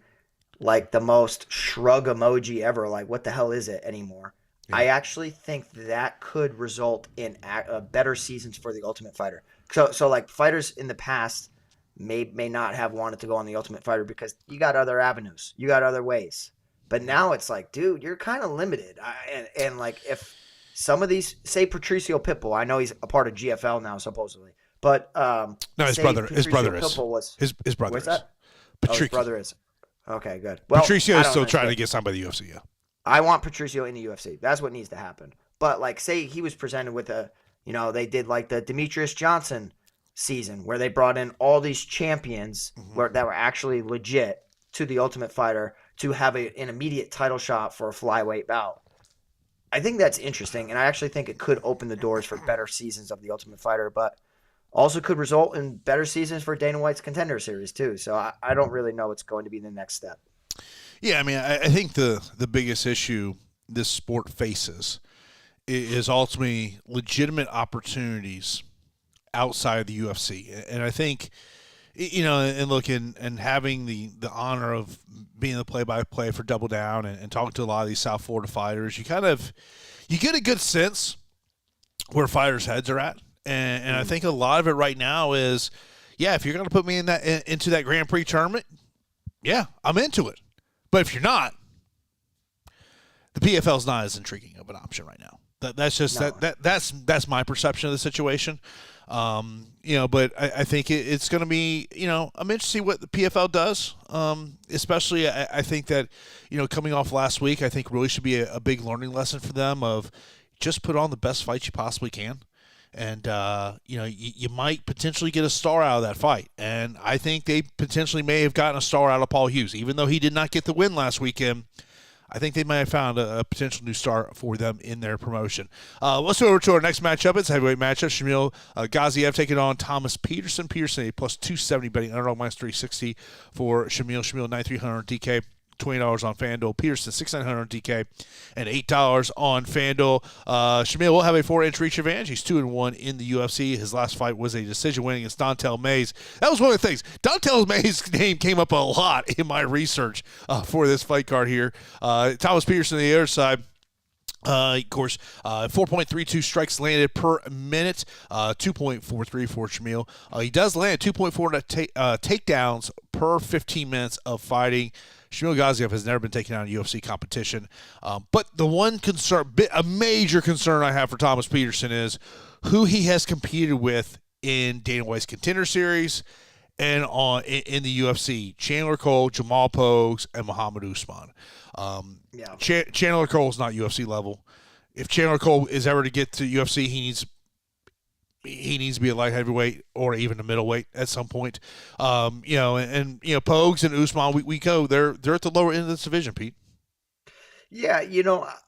like the most shrug emoji ever. Like, what the hell is it anymore? Yeah. I actually think that could result in better seasons for the Ultimate Fighter. So like fighters in the past may not have wanted to go on the Ultimate Fighter because you got other avenues, you got other ways. But now it's like, dude, you're kind of limited. And like if some of these, say Patricio Pitbull, I know he's a part of GFL now supposedly, but no, his brother is. His brother Where's is. that? Patricio. His brother is. Okay, good. Well, Patricio is still trying to get signed by the UFC. Yeah. I want Patricio in the UFC. That's what needs to happen. But like, say he was presented with they did like the Demetrius Johnson season where they brought in all these champions that were actually legit to the Ultimate Fighter to have an immediate title shot for a flyweight bout. I think that's interesting, and I actually think it could open the doors for better seasons of the Ultimate Fighter. But Also could result in better seasons for Dana White's Contender Series too. So I don't really know what's going to be the next step. Yeah, I mean, I think the biggest issue this sport faces is ultimately legitimate opportunities outside of the UFC. And I think, and look, and having the honor of being the play-by-play for Double Down and talking to a lot of these South Florida fighters, you get a good sense where fighters' heads are at. And I think a lot of it right now is, yeah, if you're going to put me into that Grand Prix tournament, yeah, I'm into it. But if you're not, the PFL's not as intriguing of an option right now. That's just no. That's my perception of the situation. But I think it's going to be, I'm interested to see what the PFL does. Especially, I think that, coming off last week, I think really should be a big learning lesson for them of just put on the best fight you possibly can. And, you might potentially get a star out of that fight. And I think they potentially may have gotten a star out of Paul Hughes. Even though he did not get the win last weekend, I think they might have found a potential new star for them in their promotion. Let's go over to our next matchup. It's a heavyweight matchup. Shamil Gaziev taking on Thomas Petersen. Petersen, a plus 270 betting underdog, minus 360 for Shamil. Shamil, 9,300 DK. $20 on FanDuel. Petersen, $6,900 on DK, and $8 on FanDuel. Shamil will have a 4-inch reach advantage. He's 2-1 in the UFC. His last fight was a decision winning against Dontel Mays. That was one of the things. Dontel Mays' name came up a lot in my research for this fight card here. Thomas Petersen on the other side. Of course, 4.32 strikes landed per minute, 2.43 for Shamil. He does land 2.4 takedowns per 15 minutes of fighting. Shamil Gaziev has never been taken out in UFC competition. But the one concern, a major concern I have for Thomas Petersen is who he has competed with in Dana White's Contender Series and in the UFC. Chandler Cole, Jamal Pogues, and Muhammad Usman. Chandler Cole is not UFC level. If Chandler Cole is ever to get to UFC, he needs to be a light heavyweight or even a middleweight at some point. Pogues and Usman, we go. They're at the lower end of this division, Pete. Yeah,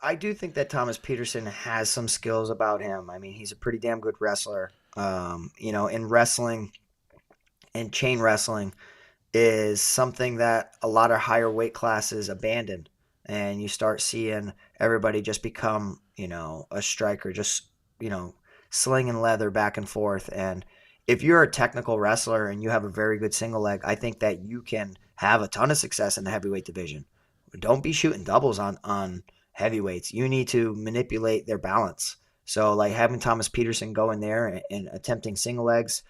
I do think that Thomas Petersen has some skills about him. I mean, he's a pretty damn good wrestler. In wrestling and chain wrestling is something that a lot of higher weight classes abandon. And you start seeing everybody just become, a striker, just, slinging leather back and forth. And if you're a technical wrestler and you have a very good single leg, I think that you can have a ton of success in the heavyweight division. Don't be shooting doubles on heavyweights. You need to manipulate their balance. So like having Thomas Petersen go in there and attempting single legs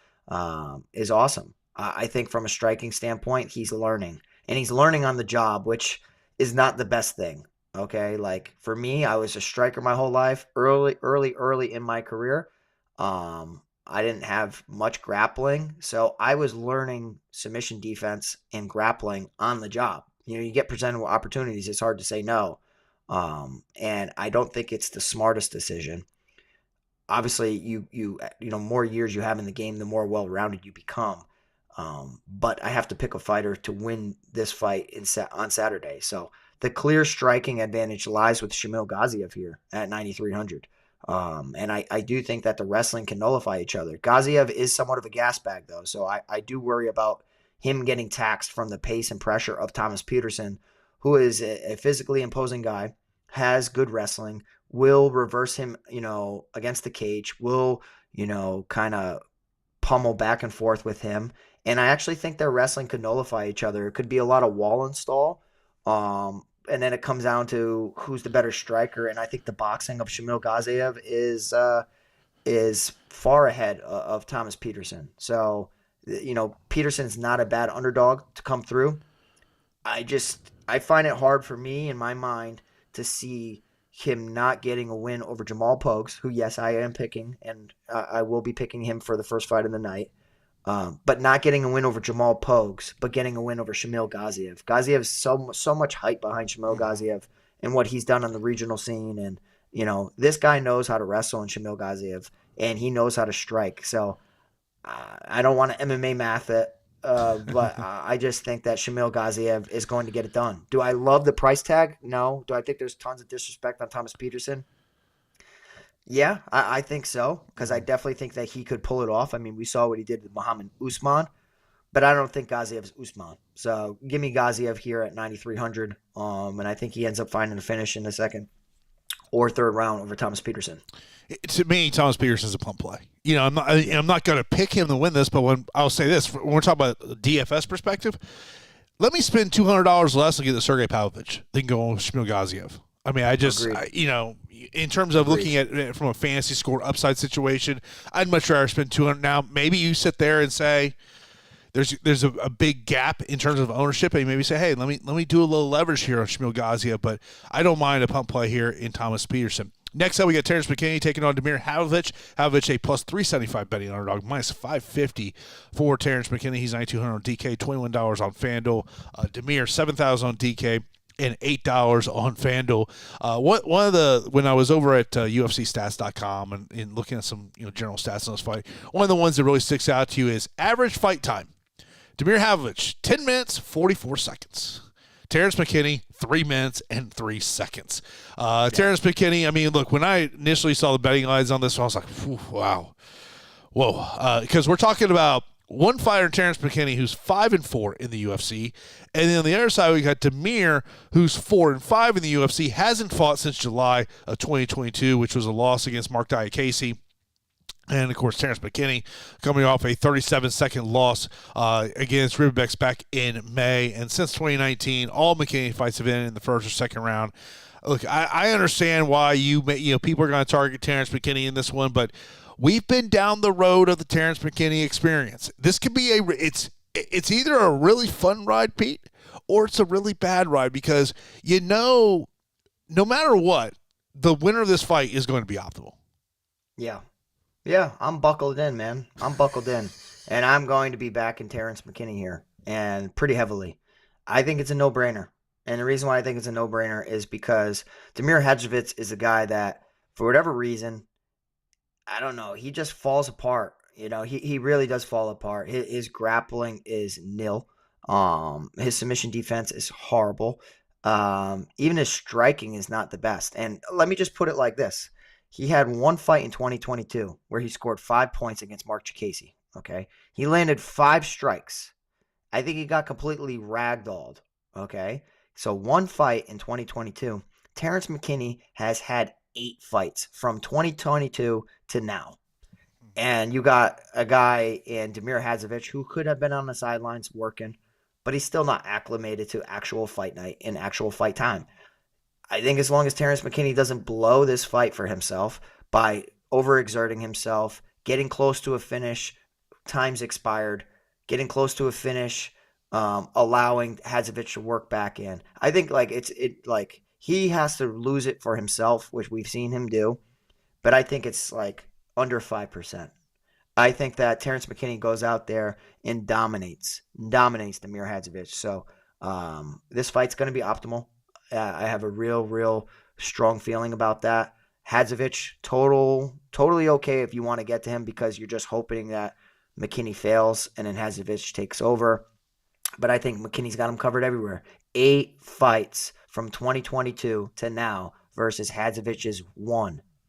is awesome. I think from a striking standpoint, he's learning. And he's learning on the job, which is not the best thing. Okay, like for me, I was a striker my whole life. Early in my career, I didn't have much grappling, so I was learning submission defense and grappling on the job. You get presented with opportunities; it's hard to say no. And I don't think it's the smartest decision. Obviously, you more years you have in the game, the more well-rounded you become. But I have to pick a fighter to win this fight on Saturday. So the clear striking advantage lies with Shamil Gaziev here at 9,300. And I do think that the wrestling can nullify each other. Gaziev is somewhat of a gas bag, though. So I do worry about him getting taxed from the pace and pressure of Thomas Petersen, who is a physically imposing guy, has good wrestling, will reverse him, against the cage, will, kind of pummel back and forth with him. And I actually think their wrestling could nullify each other. It could be a lot of wall install. And then it comes down to who's the better striker. And I think the boxing of Shamil Gaziev is far ahead of Thomas Petersen. So, Petersen's not a bad underdog to come through. I find it hard for me in my mind to see him not getting a win over Jamal Pogues, who, yes, I am picking, and I will be picking him for the first fight of the night. But not getting a win over Jamal Pogues, but getting a win over Shamil Gaziev. Gaziev is so much hype behind Shamil Gaziev and what he's done on the regional scene. And, this guy knows how to wrestle in Shamil Gaziev, and he knows how to strike. So I don't want to MMA math it, but I just think that Shamil Gaziev is going to get it done. Do I love the price tag? No. Do I think there's tons of disrespect on Thomas Petersen? Yeah, I think so, because I definitely think that he could pull it off. I mean, we saw what he did with Muhammad Usman, but I don't think Gaziev's Usman. So give me Gaziev here at 9,300, and I think he ends up finding a finish in the second or third round over Thomas Petersen. To me, Thomas Peterson's a pump play. I'm not going to pick him to win this, but when I'll say this, when we're talking about DFS perspective, let me spend $200 less and get the Sergei Pavlovich than go on Shamil Gaziev. I mean, in terms of looking at it from a fantasy score upside situation, I'd much rather spend 200. Now, maybe you sit there and say there's a big gap in terms of ownership, and you maybe say, hey, let me do a little leverage here on Shamil Gaziev, but I don't mind a pump play here in Thomas Petersen. Next up, we got Terrance McKinney taking on Damir Hadzovic. Hadzovic a plus 375 betting underdog, minus 550 for Terrance McKinney. He's 9,200 on DK, $21 on FanDuel. Damir 7,000 on DK. And $8 on FanDuel. When I was over at UFCstats.com and looking at some general stats on this fight, one of the ones that really sticks out to you is average fight time. Damir Hadzovic 10 minutes 44 seconds. Terrance McKinney 3 minutes and 3 seconds. Terrance McKinney. I mean, look, when I initially saw the betting lines on this, I was like, wow, whoa, because we're talking about one fighter, Terrance McKinney, who's 5-4 in the UFC, and then on the other side we got Damir, who's 4-5 in the UFC, hasn't fought since July of 2022, which was a loss against Mark Diakese. And, of course, Terrance McKinney coming off a 37-second loss against Ribebex back in May. And since 2019, all McKinney fights have been in the first or second round. Look, I understand why people are going to target Terrance McKinney in this one, but we've been down the road of the Terrance McKinney experience. This could be it's either a really fun ride, Pete, or it's a really bad ride because no matter what, the winner of this fight is going to be optimal. Yeah. Yeah, I'm buckled in, man. I'm buckled in. And I'm going to be back in Terrance McKinney here, and pretty heavily. I think it's a no-brainer. And the reason why I think it's a no-brainer is because Damir Hadzovic is a guy that, for whatever reason, I don't know, he just falls apart. He really does fall apart. His grappling is nil. His submission defense is horrible. Even his striking is not the best. And let me just put it like this. He had one fight in 2022 where he scored 5 points against Mark Diakese. Okay. He landed 5 strikes. I think he got completely ragdolled. Okay. So one fight in 2022. Terrance McKinney has had 8 fights from 2022 to now. And you got a guy in Damir Hadzovic who could have been on the sidelines working, but he's still not acclimated to actual fight night and actual fight time. I think as long as Terrance McKinney doesn't blow this fight for himself by overexerting himself, getting close to a finish, time's expired, getting close to a finish, allowing Hadzovic to work back in. I think he has to lose it for himself, which we've seen him do, but I think it's under 5%. I think that Terrance McKinney goes out there and dominates Damir Hadzovic. So this fight's going to be optimal. I have a real strong feeling about that. Hadzovic, totally okay if you want to get to him because you're just hoping that McKinney fails and then Hadzovic takes over. But I think McKinney's got him covered everywhere. 8 fights from 2022 to now versus Hadzovic's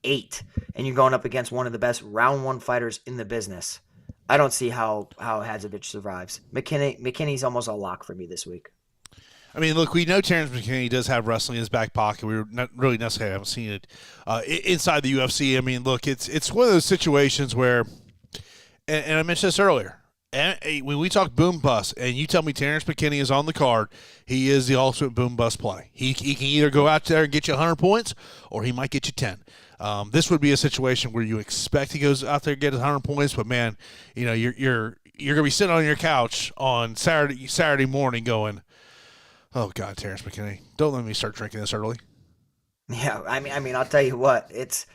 8. And you're going up against one of the best round 1 fighters in the business. I don't see how Hadzovic survives. McKinney's almost a lock for me this week. I mean, look, we know Terrance McKinney does have wrestling in his back pocket. We not really necessarily haven't seen it inside the UFC. I mean, look, it's one of those situations where, and I mentioned this earlier, and when we talk boom bust, and you tell me Terrance McKinney is on the card, he is the ultimate boom bust play. He can either go out there and get you 100 points, or he might get you 10. This would be a situation where you expect he goes out there and gets 100 points, but man, you're gonna be sitting on your couch on Saturday morning going, oh God, Terrance McKinney, don't let me start drinking this early. Yeah, I mean, I'll tell you what, it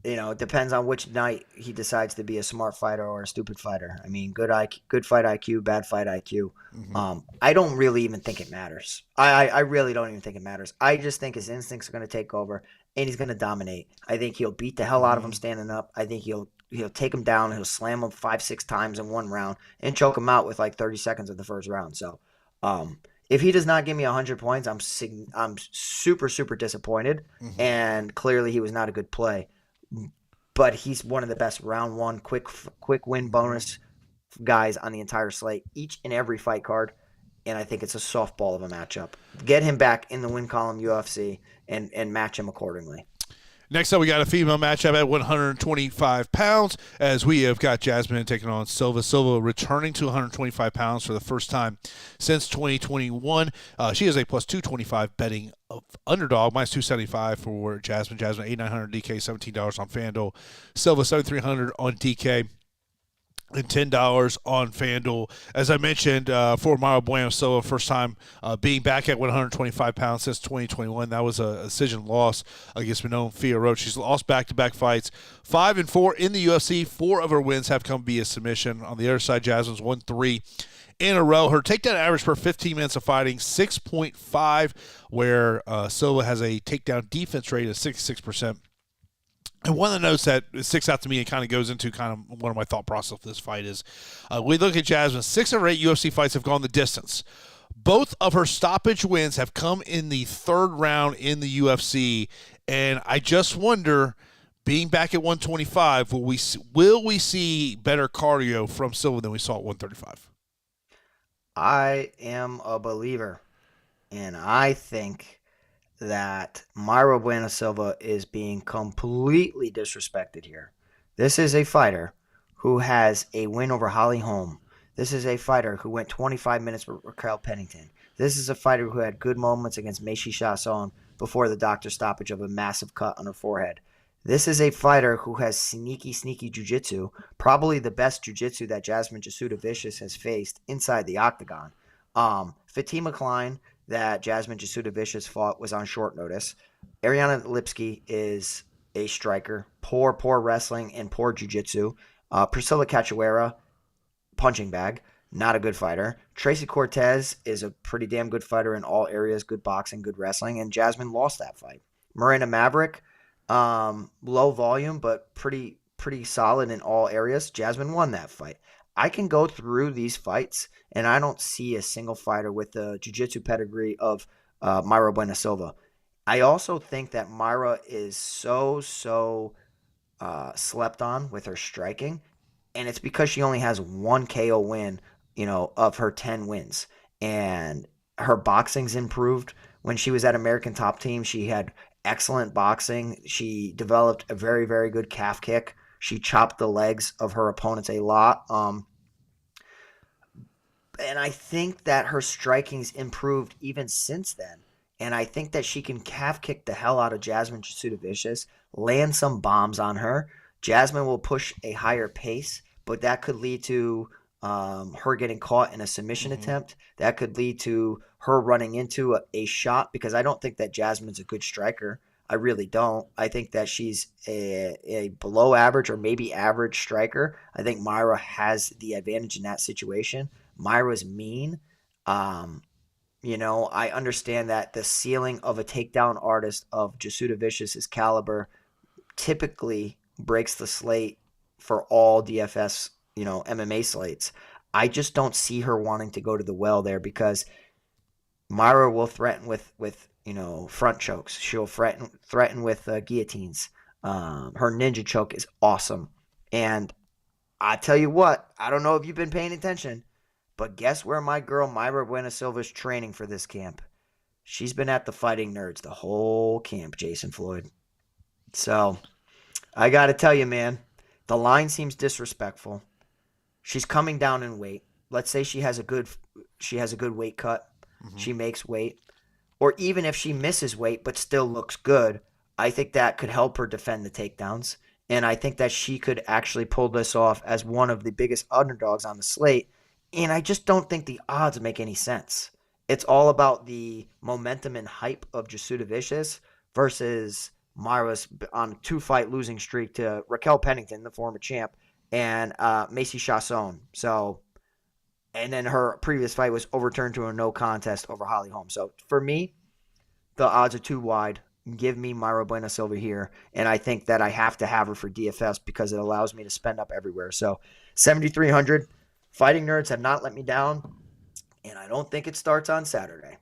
depends on which night he decides to be a smart fighter or a stupid fighter. I mean, good fight IQ, bad fight IQ. Mm-hmm. I don't really even think it matters. I really don't even think it matters. I just think his instincts are going to take over, and he's going to dominate. I think he'll beat the hell out of him standing up. I think he'll take him down. He'll slam him 5-6 times in one round and choke him out with 30 seconds of the first round. So, if he does not give me 100 points, I'm super, super disappointed, and clearly he was not a good play. but he's one of the best round one quick win bonus guys on the entire slate, each and every fight card. And I think it's a softball of a matchup. Get him back in the win column UFC and match him accordingly. Next up, we got a female matchup at 125 pounds, as we have got Jasmine taking on Silva. Silva returning to 125 pounds for the first time since 2021. She is a plus 225 betting of underdog, minus 275 for Jasmine. Jasmine, 8,900 DK, $17 on FanDuel. Silva, 7,300 on DK. And $10 on FanDuel. As I mentioned, for Mayra Bueno Silva, first time being back at 125 pounds since 2021. That was a decision loss against Manon Fiorot. She's lost back-to-back fights, 5-4 in the UFC. 4 of her wins have come via submission. On the other side, Jasmine's won 3 in a row. Her takedown average per 15 minutes of fighting, 6.5, where Silva has a takedown defense rate of 66%. And one of the notes that sticks out to me and kind of goes into kind of one of my thought process of this fight is we look at Jasmine. 6 of her 8 UFC fights have gone the distance. Both of her stoppage wins have come in the 3rd round in the UFC. And I just wonder, being back at 125, will we see better cardio from Silva than we saw at 135? I am a believer, and I think that Mayra Bueno Silva is being completely disrespected here. This is a fighter who has a win over Holly Holm. This is a fighter who went 25 minutes with Raquel Pennington. This is a fighter who had good moments against Mayra Chasson before the doctor stoppage of a massive cut on her forehead. This is a fighter who has sneaky jiu-jitsu, probably the best jiu-jitsu that Jasmine Jasudavicius has faced inside the octagon. Fatima Klein, that Jasmine Jasudavicius fought, was on short notice. Ariana Lipsky is a striker. Poor wrestling and poor jiu-jitsu. Priscilla Cachoeira, punching bag. Not a good fighter. Tracy Cortez is a pretty damn good fighter in all areas. Good boxing, good wrestling. And Jasmine lost that fight. Marina Maverick, low volume, but pretty solid in all areas. Jasmine won that fight. I can go through these fights, and I don't see a single fighter with the jiu-jitsu pedigree of Mayra Bueno Silva. I also think that Mayra is so slept on with her striking, and it's because she only has 1 KO win, of her 10 wins. And her boxing's improved. When she was at American Top Team, she had excellent boxing. She developed a very, very good calf kick. She chopped the legs of her opponents a lot. And I think that her striking's improved even since then. And I think that she can calf kick the hell out of Jasmine Jasudavicius, land some bombs on her. Jasmine will push a higher pace, but that could lead to her getting caught in a submission attempt. That could lead to her running into a shot, because I don't think that Jasmine's a good striker. I really don't. I think that she's a below average or maybe average striker. I think Mayra has the advantage in that situation. Myra's mean. I understand that the ceiling of a takedown artist of Jasudavicius' caliber typically breaks the slate for all DFS, MMA slates. I just don't see her wanting to go to the well there, because Mayra will threaten with front chokes. She'll threaten with guillotines. Her ninja choke is awesome. And I tell you what, I don't know if you've been paying attention, but guess where my girl Mayra Bueno Silva is training for this camp? She's been at the Fighting Nerds the whole camp, Jason Floyd. So I got to tell you, man, the line seems disrespectful. She's coming down in weight. Let's say she has a good weight cut. Mm-hmm. She makes weight. Or even if she misses weight but still looks good, I think that could help her defend the takedowns. And I think that she could actually pull this off as one of the biggest underdogs on the slate. And I just don't think the odds make any sense. It's all about the momentum and hype of Jasudavicius versus Mayra's on a 2-fight losing streak to Raquel Pennington, the former champ, and Mayra Chasson. And then her previous fight was overturned to a no contest over Holly Holm. So for me, the odds are too wide. Give me Mayra Bueno Silva here. And I think that I have to have her for DFS because it allows me to spend up everywhere. So 7,300. Fighting Nerds have not let me down. And I don't think it starts on Saturday.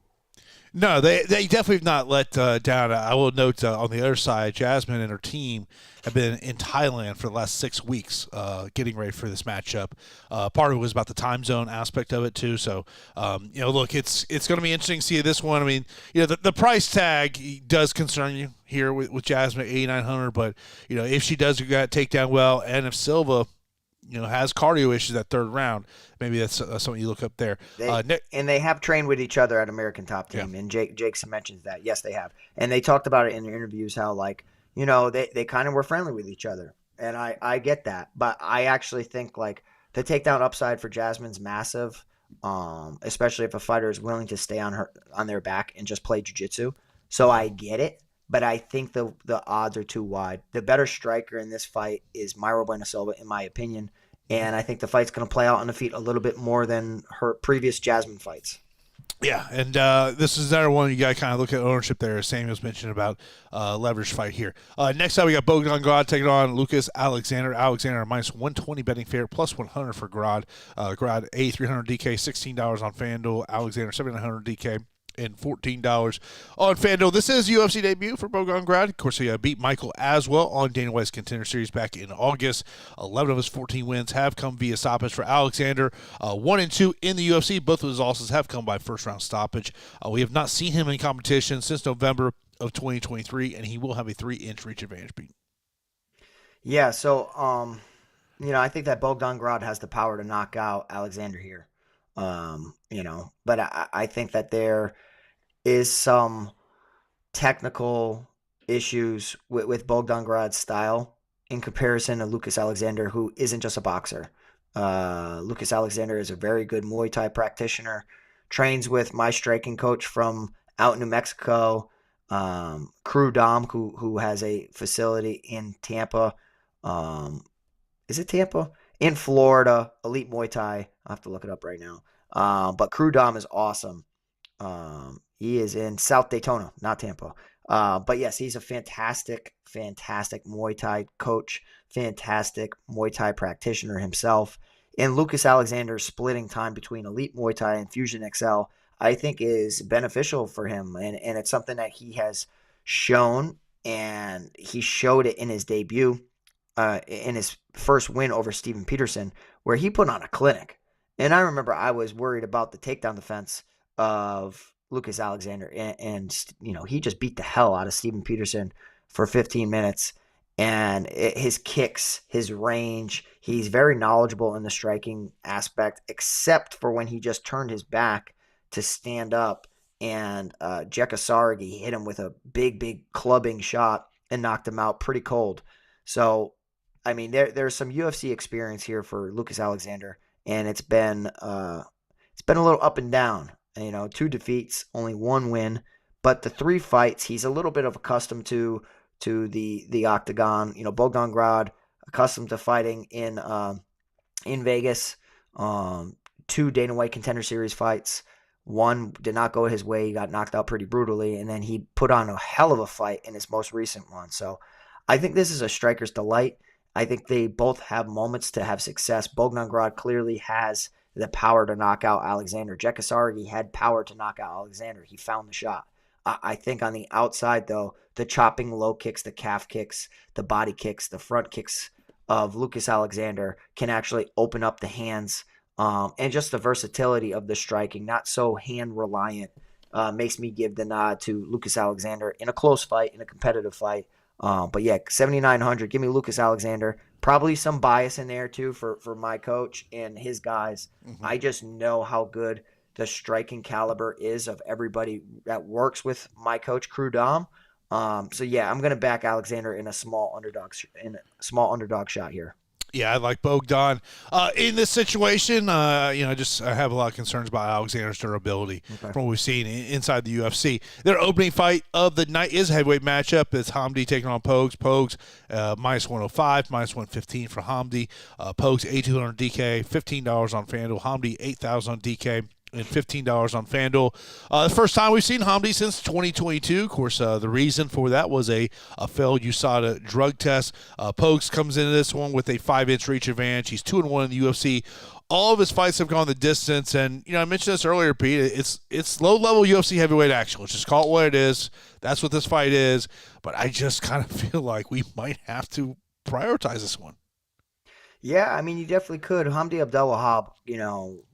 No, they definitely have not let down. I will note on the other side, Jasmine and her team have been in Thailand for the last 6 weeks getting ready for this matchup. Part of it was about the time zone aspect of it, too. So, look, it's going to be interesting to see this one. I mean, the price tag does concern you here with Jasmine at 8,900, but, if she does get takedown well, and if Silva has cardio issues that third round, maybe that's something you look up there. And they have trained with each other at American Top Team, yeah. And Jake mentions that. Yes, they have. And they talked about it in their interviews, how, they kind of were friendly with each other. And I get that. But I actually think, the takedown upside for Jasmine's massive, especially if a fighter is willing to stay on their back and just play jiu-jitsu. So I get it. But I think the odds are too wide. The better striker in this fight is Mayra Bueno, in my opinion. And I think the fight's going to play out on the feet a little bit more than her previous Jasmine fights. Yeah, and this is another one you got to kind of look at ownership there, as Samuel's mentioned about leverage fight here. Next up, we got Bogdan Grad taking on Lucas Alexander. Alexander minus 120 betting favorite, plus 100 for Grad. Grad A300 DK, $16 on FanDuel. Alexander 700 DK. And $14 on FanDuel. This is UFC debut for Bogdan Grad. Of course, he beat Michael as well on Dana White's Contender Series back in August. 11 of his 14 wins have come via stoppage for Alexander. 1-2 in the UFC. Both of his losses have come by first-round stoppage. We have not seen him in competition since November of 2023, and he will have a 3-inch reach advantage beat. Yeah, so, I think that Bogdan Grad has the power to knock out Alexander here. But I think that there is some technical issues with Bogdan Grad's style in comparison to Lucas Alexander, who isn't just a boxer. Lucas Alexander is a very good Muay Thai practitioner, trains with my striking coach from out in New Mexico, Crew Dom, who has a facility in Tampa. Is it Tampa? In Florida, Elite Muay Thai. I'll have to look it up right now. But Crew Dom is awesome. He is in South Daytona, not Tampa. But yes, he's a fantastic Muay Thai coach, fantastic Muay Thai practitioner himself. And Lucas Alexander splitting time between Elite Muay Thai and Fusion XL, I think is beneficial for him. And it's something that he has shown, and he showed it in his debut. In his first win over Steven Petersen, where he put on a clinic. And I remember I was worried about the takedown defense of Lucas Alexander. And he just beat the hell out of Steven Petersen for 15 minutes. And his kicks, his range, he's very knowledgeable in the striking aspect, except for when he just turned his back to stand up. And Jekasargi hit him with a big clubbing shot and knocked him out pretty cold. So, I mean, there's some UFC experience here for Lucas Alexander, and it's been a little up and down. 2 defeats, only 1 win, but the 3 fights he's a little bit of accustomed to the octagon. Bogdan Grad accustomed to fighting in Vegas. 2 Dana White Contender Series fights. 1 did not go his way. He got knocked out pretty brutally, and then he put on a hell of a fight in his most recent one. So I think this is a striker's delight. I think they both have moments to have success. Bogdan Grad clearly has the power to knock out Alexander. Jekasargi had power to knock out Alexander. He found the shot. I think on the outside, though, the chopping low kicks, the calf kicks, the body kicks, the front kicks of Lucas Alexander can actually open up the hands, and just the versatility of the striking, not so hand-reliant, makes me give the nod to Lucas Alexander in a close fight, in a competitive fight. But yeah, 7,900. Give me Lucas Alexander. Probably some bias in there too for my coach and his guys. Mm-hmm. I just know how good the striking caliber is of everybody that works with my coach, Crew Dom. So yeah, I'm gonna back Alexander in a small underdog shot here. Yeah, I like Bogdan. In this situation, I have a lot of concerns about Alexander's durability from what we've seen inside the UFC. Their opening fight of the night is a heavyweight matchup. It's Hamdi taking on Pogues. Pogues minus 105, minus 115 for Hamdi. Pogues $8,200 DK, $15 on FanDuel. Hamdi $8,000 on DK. And $15 on FanDuel. The first time we've seen Hamdi since 2022. Of course, the reason for that was a failed USADA drug test. Pogues comes into this one with a 5-inch reach advantage. He's 2-1 in the UFC all of his fights have gone the distance. And, I mentioned this earlier, Pete. It's low-level UFC heavyweight action. Let's just call it what it is. That's what this fight is. But I just kind of feel like we might have to prioritize this one. Yeah, I mean, you definitely could. Hamdi Abdelwahab,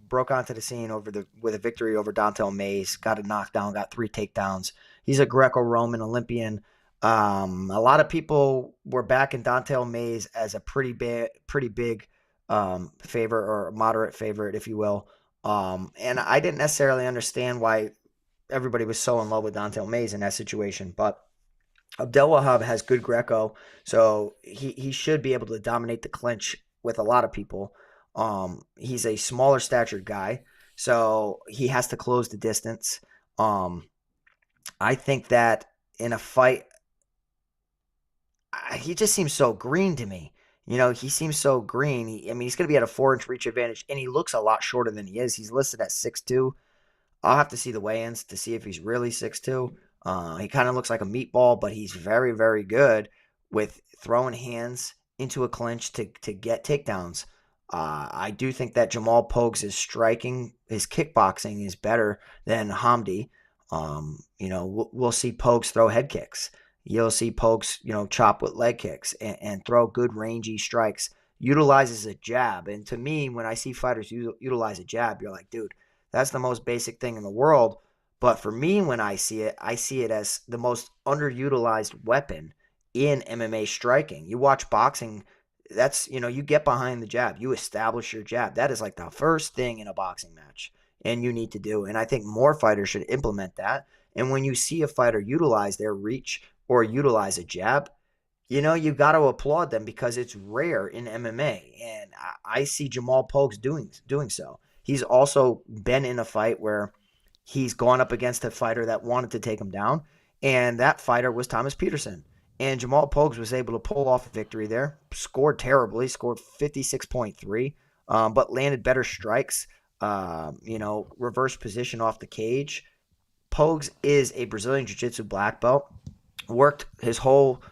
broke onto the scene with a victory over Dontel Mays, got a knockdown, got 3 takedowns. He's a Greco-Roman Olympian. A lot of people were backing Dontel Mays as a pretty big favorite or moderate favorite, if you will. And I didn't necessarily understand why everybody was so in love with Dontel Mays in that situation, but Abdelwahab has good Greco, so he should be able to dominate the clinch with a lot of people. He's a smaller statured guy, so he has to close the distance. I think that in a fight, he just seems so green to me. He seems so green. He's going to be at a 4-inch reach advantage, and he looks a lot shorter than he is. He's listed at 6'2". I'll have to see the weigh-ins to see if he's really 6'2". He kind of looks like a meatball, but he's very, very good with throwing hands into a clinch to get takedowns. I do think that Jamal Pogues is striking. His kickboxing is better than Hamdi. We'll see Pogues throw head kicks. You'll see Pogues, chop with leg kicks and throw good rangy strikes. Utilizes a jab. And to me, when I see fighters utilize a jab, you're like, dude, that's the most basic thing in the world. But for me, when I see it as the most underutilized weapon in MMA striking. You watch boxing, that's, you get behind the jab. You establish your jab. That is like the first thing in a boxing match, and you need to do. And I think more fighters should implement that. And when you see a fighter utilize their reach or utilize a jab, you got to applaud them because it's rare in MMA. And I see Jamal Pogues doing so. He's also been in a fight where he's gone up against a fighter that wanted to take him down, and that fighter was Thomas Petersen. And Jamal Pogues was able to pull off a victory there, scored terribly, scored 56.3, but landed better strikes, reverse position off the cage. Pogues is a Brazilian Jiu-Jitsu black belt, worked his whole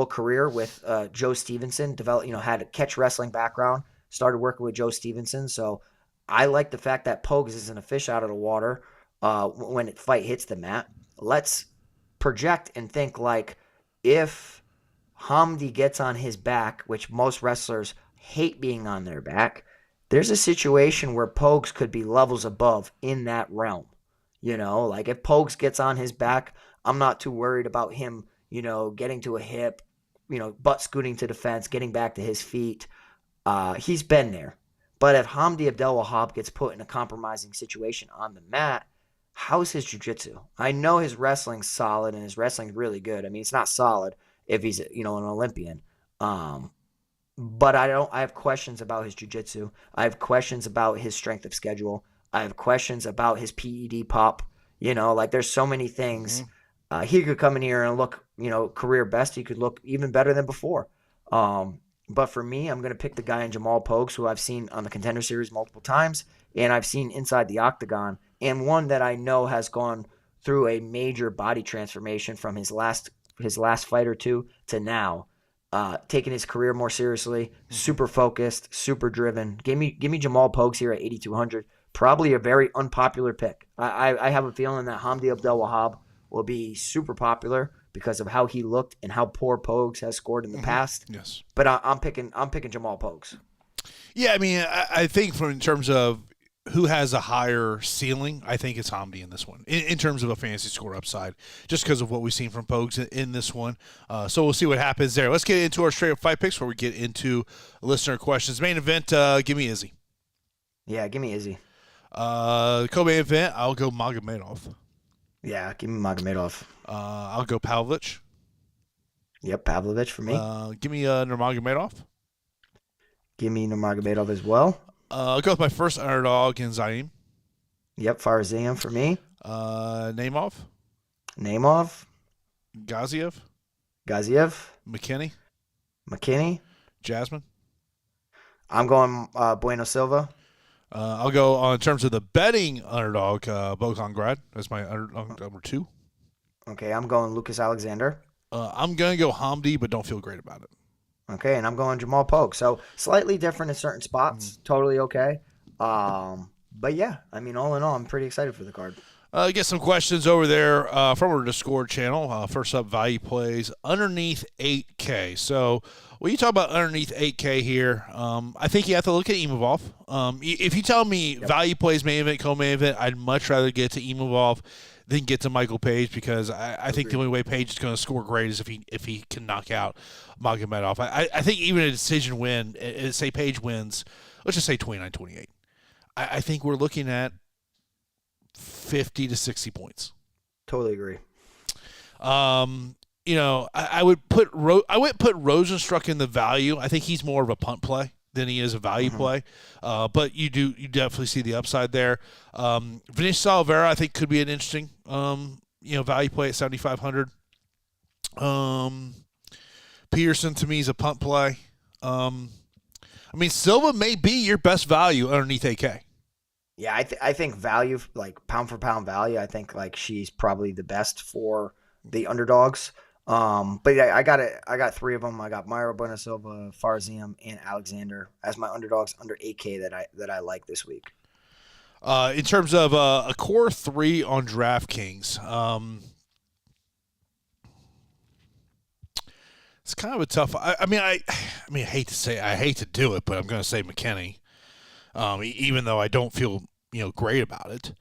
career with Joe Stevenson, had a catch wrestling background, started working with Joe Stevenson. So I like the fact that Pogues isn't a fish out of the water when the fight hits the mat. Let's project and think like if Hamdi gets on his back, which most wrestlers hate being on their back, there's a situation where Pogues could be levels above in that realm. Like if Pogues gets on his back, I'm not too worried about him, getting to a hip, butt scooting to the fence, getting back to his feet. He's been there. But if Hamdi Abdelwahab gets put in a compromising situation on the mat, how's his jiu-jitsu? I know his wrestling's solid and his wrestling's really good. I mean, it's not solid if he's, an Olympian. But I have questions about his jiu-jitsu. I have questions about his strength of schedule. I have questions about his PED pop. There's so many things. He could come in here and look, career best. He could look even better than before. But for me, I'm going to pick the guy in Jamal Pogues, who I've seen on the Contender Series multiple times, and I've seen inside the octagon, and one that I know has gone through a major body transformation from his last fight or two to now, taking his career more seriously, super focused, super driven. Give me Jamal Pogues here at 8,200. Probably a very unpopular pick. I have a feeling that Hamdi Abdelwahab will be super popular because of how he looked and how poor Pogues has scored in the past. Yes. But I'm picking Jamal Pogues. Yeah, I mean, I think in terms of who has a higher ceiling, I think it's Hamdi in this one, in terms of a fantasy score upside, just because of what we've seen from Pogues in this one. So we'll see what happens there. Let's get into our straight-up fight picks before we get into listener questions. Main event, give me Izzy. Yeah, give me Izzy. Co-main event, I'll go Magomedov. Yeah, give me Magomedov. I'll go Pavlovich. Yep, Pavlovich for me. Give me Nurmagomedov. Give me Nurmagomedov as well. I'll go with my first underdog in Ziam. Yep, Ziam for me. Naimov. Gaziev. McKinney. Jasmine. I'm going Bueno Silva. I'll go in terms of the betting underdog, Bogdan. That's my underdog number 2. Okay, I'm going Lucas Alexander. I'm going to go Hamdi, but don't feel great about it. Okay, and I'm going Jamal Pogue. So slightly different in certain spots. Totally okay. But yeah, I mean, all in all, I'm pretty excited for the card. Get some questions over there from our Discord channel. First up, value plays underneath 8K. So when you talk about underneath 8K here, I think you have to look at Imavov. If you tell me value plays main event, co-main event, I'd much rather get to Imavov than get to Michael Page, because I think the only way Page is going to score great is if he can knock out Magomedov. I think even a decision win, say Page wins, let's just say 29-28. I think we're looking at 50 to 60 points. Totally agree. I would put Rozenstruik in the value. I think he's more of a punt play than he is a value play. But you definitely see the upside there. Vinicius Oliveira, I think, could be an interesting value play at 7,500. Petersen to me is a punt play. Silva may be your best value underneath AK. Yeah, I think value, like pound for pound value, I think like she's probably the best for the underdogs. But yeah, I got three of them. I got Mayra, Bueno, Silva, Ziam, and Alexander as my underdogs under 8K that I like this week. In terms of a core three on DraftKings, it's kind of a tough. I hate to do it, but I'm going to say McKinney. Even though I don't feel great about it,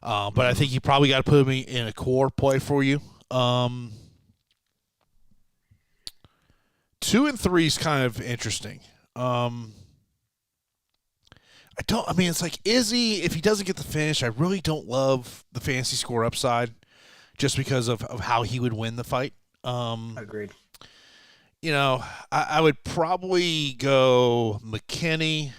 but I think you probably got to put me in a core play for you. 2 and 3 is kind of interesting. It's like Izzy, if he doesn't get the finish, I really don't love the fantasy score upside, just because of how he would win the fight. Agreed. I would probably go McKinney.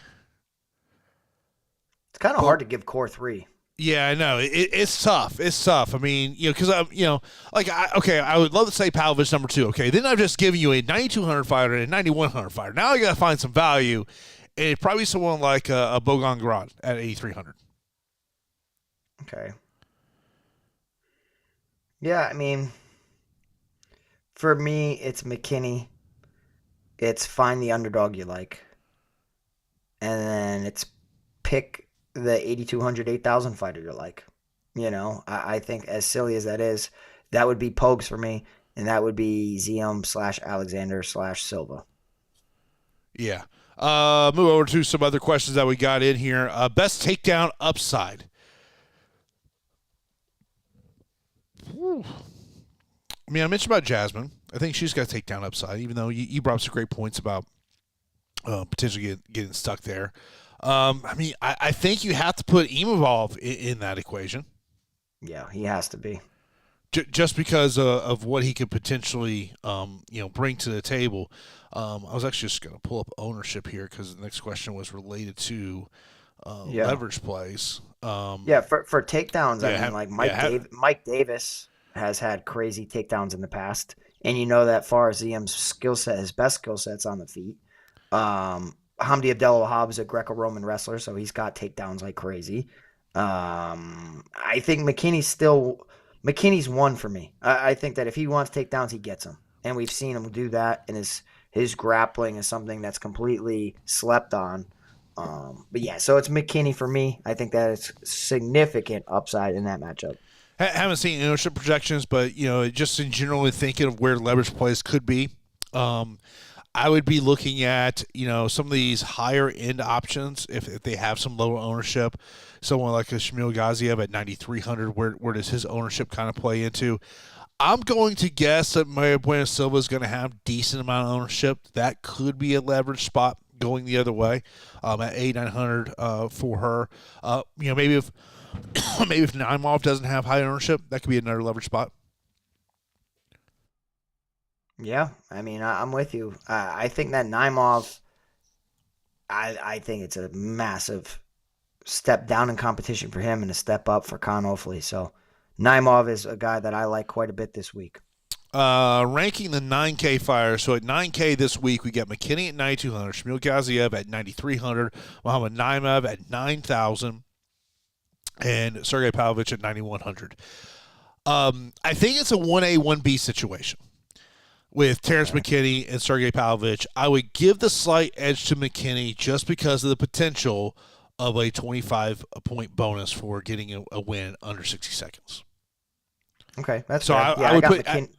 It's kind of hard to give core 3. Yeah, I know. It's tough. It's tough. I mean, because I would love to say Pavlovich number 2. Okay, then I've just given you a 9,200 fighter and a 9,100 fighter. Now I got to find some value, and it's probably someone like a Bogdan at 8,300. Okay. Yeah, I mean, for me, it's McKinney. It's find the underdog you like, and then it's pick the 8,200, 8,000 fighter you're like. I think as silly as that is, that would be Pogues for me, and that would be Ziam / Alexander / Silva. Yeah. Move over to some other questions that we got in here. Best takedown upside. Whew. I mentioned about Jasmine. I think she's got takedown upside, even though you brought up some great points about potentially getting stuck there. I think you have to put Imavov in that equation. Yeah, he has to be. Just because of what he could potentially, bring to the table. I was actually just going to pull up ownership here because the next question was related to leverage plays. For takedowns, Mike Davis has had crazy takedowns in the past, and that Ziam's skill set, his best skill set's on the feet. Hamdi Abdel-Wahab is a Greco-Roman wrestler, so he's got takedowns like crazy. I think McKinney's one for me. I think that if he wants takedowns, he gets them. And we've seen him do that, and his grappling is something that's completely slept on. But yeah, so it's McKinney for me. I think that it's significant upside in that matchup. Haven't seen ownership projections, but just in generally thinking of where leverage plays could be. I would be looking at, some of these higher end options if they have some lower ownership. Someone like a Shamil Gaziev at 9,300, where does his ownership kind of play into? I'm going to guess that Mayra Bueno Silva is going to have decent amount of ownership. That could be a leverage spot going the other way at 8,900 for her. Maybe if Naimov doesn't have high ownership, that could be another leverage spot. Yeah, I'm with you. I think that Naimov, I think it's a massive step down in competition for him and a step up for Kaan Ofli. So Naimov is a guy that I like quite a bit this week. Ranking the 9K fighters. So at 9K this week, we got McKinney at 9,200, Shamil Gaziev at 9,300, Muhammad Naimov at 9,000, and Sergei Pavlovich at 9,100. I think it's a 1A, 1B situation. with Terrance McKinney and Sergei Pavlovich. I would give the slight edge to McKinney just because of the potential of a 25-point bonus for getting a win under 60 seconds. Okay, that's so fair. I would got put. McKinney.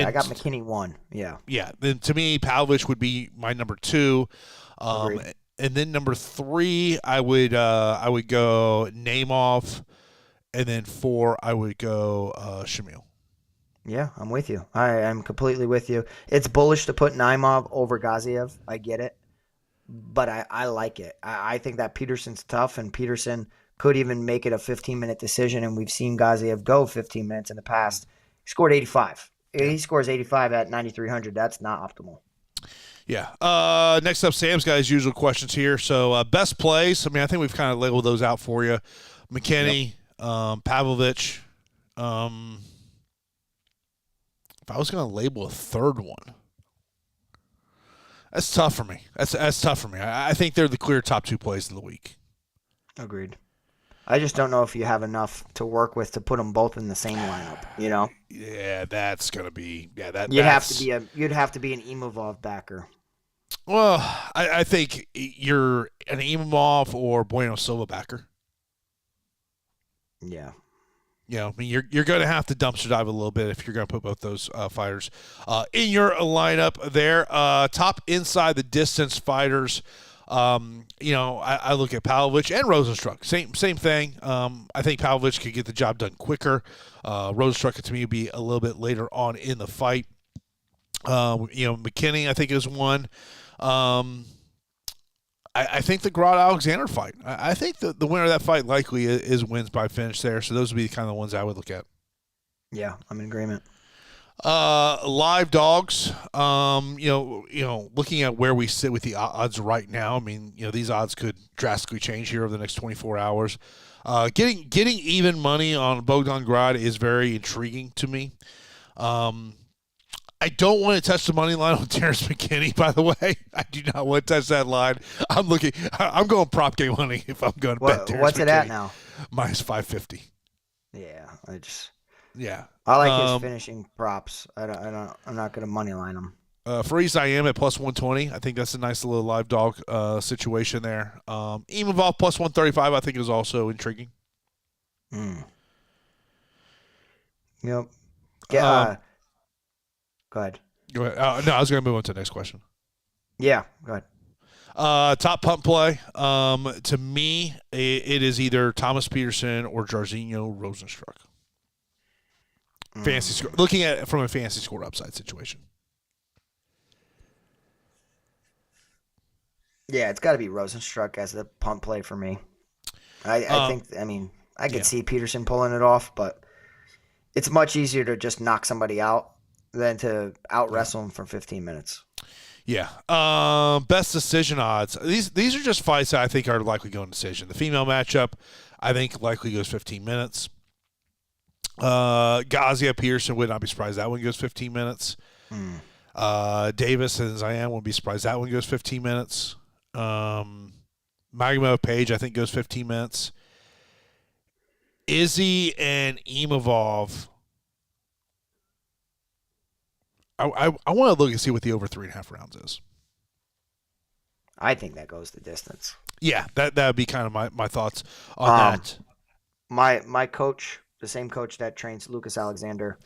I got McKinney 1. Yeah. Yeah. Then to me, Pavlovich would be my number 2. And then number 3, I would go Naimov, and then 4, I would go Shamil. Yeah, I'm with you. I'm completely with you. It's bullish to put Naimov over Gaziev. I get it. But I like it. I think that Petersen's tough, and Petersen could even make it a 15-minute decision, and we've seen Gaziev go 15 minutes in the past. He scored 85. He scores 85 at 9,300. That's not optimal. Yeah. Next up, Sam's got his usual questions here. So best plays. I mean, I think we've kind of labeled those out for you. McKinney, Pavlovich. If I was going to label a third one, that's tough for me. That's tough for me. I think they're the clear top 2 plays of the week. Agreed. I just don't know if you have enough to work with to put them both in the same lineup. You know? Yeah, that's gonna be You'd have to be an Imavov backer. Well, I think you're an Imavov or Bueno Silva backer. Yeah. You know, I mean, you're going to have to dumpster dive a little bit if you're going to put both those fighters in your lineup there. Top inside the distance fighters. I look at Pavlovich and Rozenstruik. Same thing. I think Pavlovich could get the job done quicker. Rozenstruik to me would be a little bit later on in the fight. McKinney I think is one. I think the Grot Alexander fight. I think the winner of that fight likely is wins by finish there. So those would be kind of the ones I would look at. Yeah, I'm in agreement. Live dogs. Looking at where we sit with the odds right now. I mean, these odds could drastically change here over the next 24 hours. Getting even money on Bogdan Grad is very intriguing to me. I don't want to touch the money line on Terrance McKinney, by the way. I do not want to touch that line. I'm going prop game money if I'm going to bet Terrance What's McKinney. It at now? Minus 550. Yeah, Yeah. I like his finishing props. I'm not going to money line him. For Ziam at plus 120, I think that's a nice little live dog situation there. Imavov plus 135, I think is also intriguing. Yep. Go ahead. Go ahead. No, I was going to move on to the next question. Yeah, go ahead. Top pump play. To me, it is either Thomas Petersen or Jairzinho Rozenstruik. Fantasy score. Looking at it from a fantasy score upside situation. Yeah, it's got to be Rozenstruik as the pump play for me. I could see Petersen pulling it off, but it's much easier to just knock somebody out than to out wrestle him for 15 minutes. Yeah. Best decision odds. These are just fights that I think are likely going decision. The female matchup, I think likely goes 15 minutes. Gaziev Petersen, would not be surprised that one goes 15 minutes. Davis and Ziam, wouldn't be surprised that one goes 15 minutes. Magomedov Page, I think, goes 15 minutes. Izzy and Imavov. I want to look and see what the over 3.5 rounds is. I think that goes the distance. Yeah, that would be kind of my thoughts on that. My coach, the same coach that trains Lucas Alexander,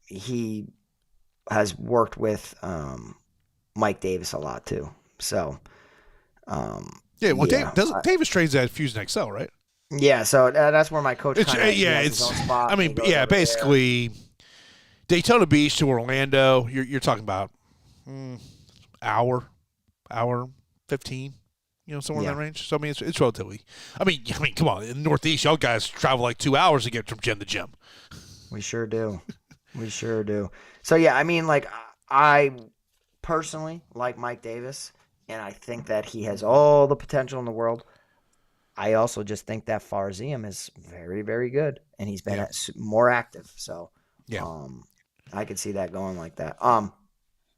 he has worked with Mike Davis a lot too. So, Davis trains at Fusion XL, right? Yeah, so that's where my coach. His own spot. I mean, yeah, basically. There. Daytona Beach to Orlando, you're talking about hour 15, somewhere in that range. So I mean, it's relatively. I mean, come on, in the Northeast, y'all guys travel like 2 hours to get from gym to gym. We sure do. So yeah, I mean, like I personally like Mike Davis, and I think that he has all the potential in the world. I also just think that Ziam is very, very good, and he's been more active. So I could see that going like that.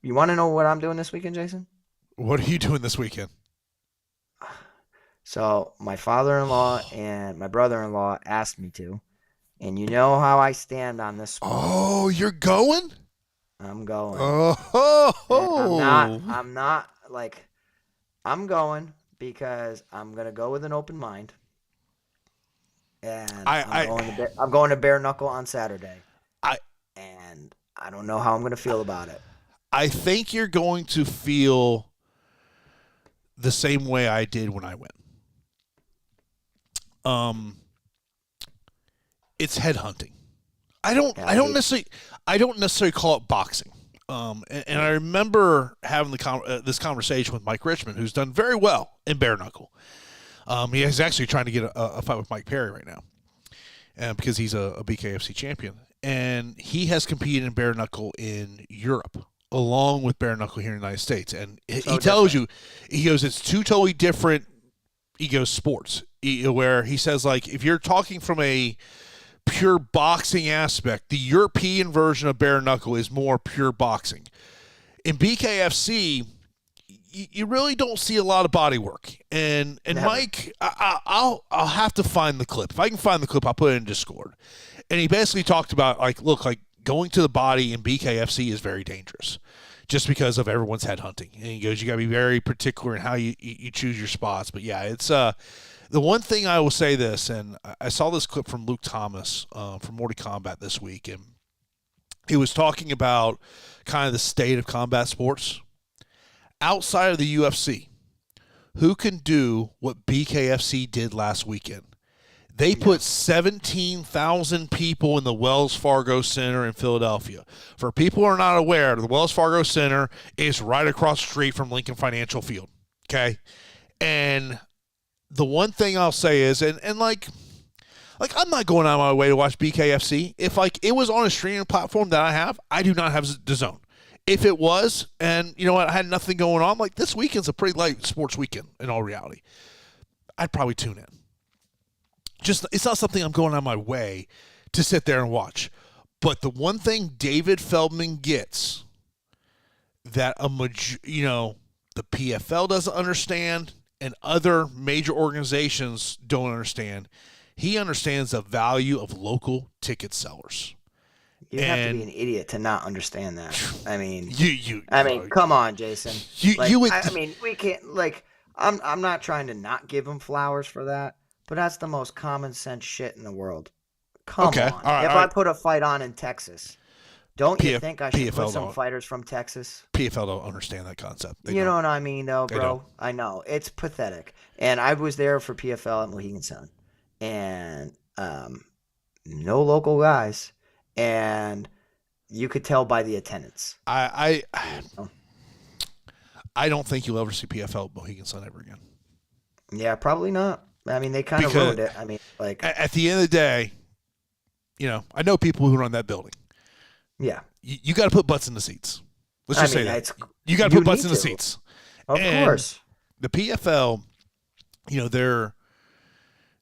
You want to know what I'm doing this weekend, Jason? What are you doing this weekend? So my father-in-law and my brother-in-law asked me to. And you know how I stand on this one. Oh, you're going? I'm going. Oh. I'm going because I'm going to go with an open mind. And I'm going to bare knuckle on Saturday. And I don't know how I'm going to feel about it. I think you're going to feel the same way I did when I went. It's headhunting. I don't necessarily call it boxing. And I remember having this conversation with Mike Richmond, who's done very well in bare knuckle. He's actually trying to get a fight with Mike Perry right now, because he's a BKFC champion, and he has competed in bare knuckle in Europe along with bare knuckle here in the United States. And he tells you, he goes, it's two totally different. He goes sports, where he says, like, if you're talking from a pure boxing aspect, the European version of bare knuckle is more pure boxing. In BKFC, you really don't see a lot of body work. And Mike, I'll have to find the clip. If I can find the clip, I'll put it in Discord. And he basically talked about, like, look, like, going to the body in BKFC is very dangerous just because of everyone's headhunting. And he goes, you got to be very particular in how you choose your spots. But yeah, it's the one thing I will say this, and I saw this clip from Luke Thomas from Mortal Kombat this week, and he was talking about kind of the state of combat sports. Outside of the UFC, who can do what BKFC did last weekend? They put 17,000 people in the Wells Fargo Center in Philadelphia. For people who are not aware, the Wells Fargo Center is right across the street from Lincoln Financial Field, okay? And the one thing I'll say is, and like I'm not going out of my way to watch BKFC. If, like, it was on a streaming platform that I have, I do not have DAZN. If it was, and you know what, I had nothing going on, like, this weekend's a pretty light sports weekend in all reality, I'd probably tune in. Just, it's not something I'm going out of my way to sit there and watch. But the one thing David Feldman gets that the PFL doesn't understand and other major organizations don't understand, he understands the value of local ticket sellers. You have to be an idiot to not understand that. I mean, you come on, Jason. We can't, like, I'm not trying to not give him flowers for that, but that's the most common sense shit in the world. Come on. If I put a fight on in Texas, don't you think I should put some fighters from Texas? PFL don't understand that concept. You know what I mean, though, bro? I know. It's pathetic. And I was there for PFL at Mohegan Sun. And no local guys. And you could tell by the attendance. I don't think you'll ever see PFL at Mohegan Sun ever again. Yeah, probably not. I mean, they kind of ruined it. I mean, like, at the end of the day, I know people who run that building. Yeah. You got to put butts in the seats. Let's just say that. You got to put butts in the seats. Of course. The PFL,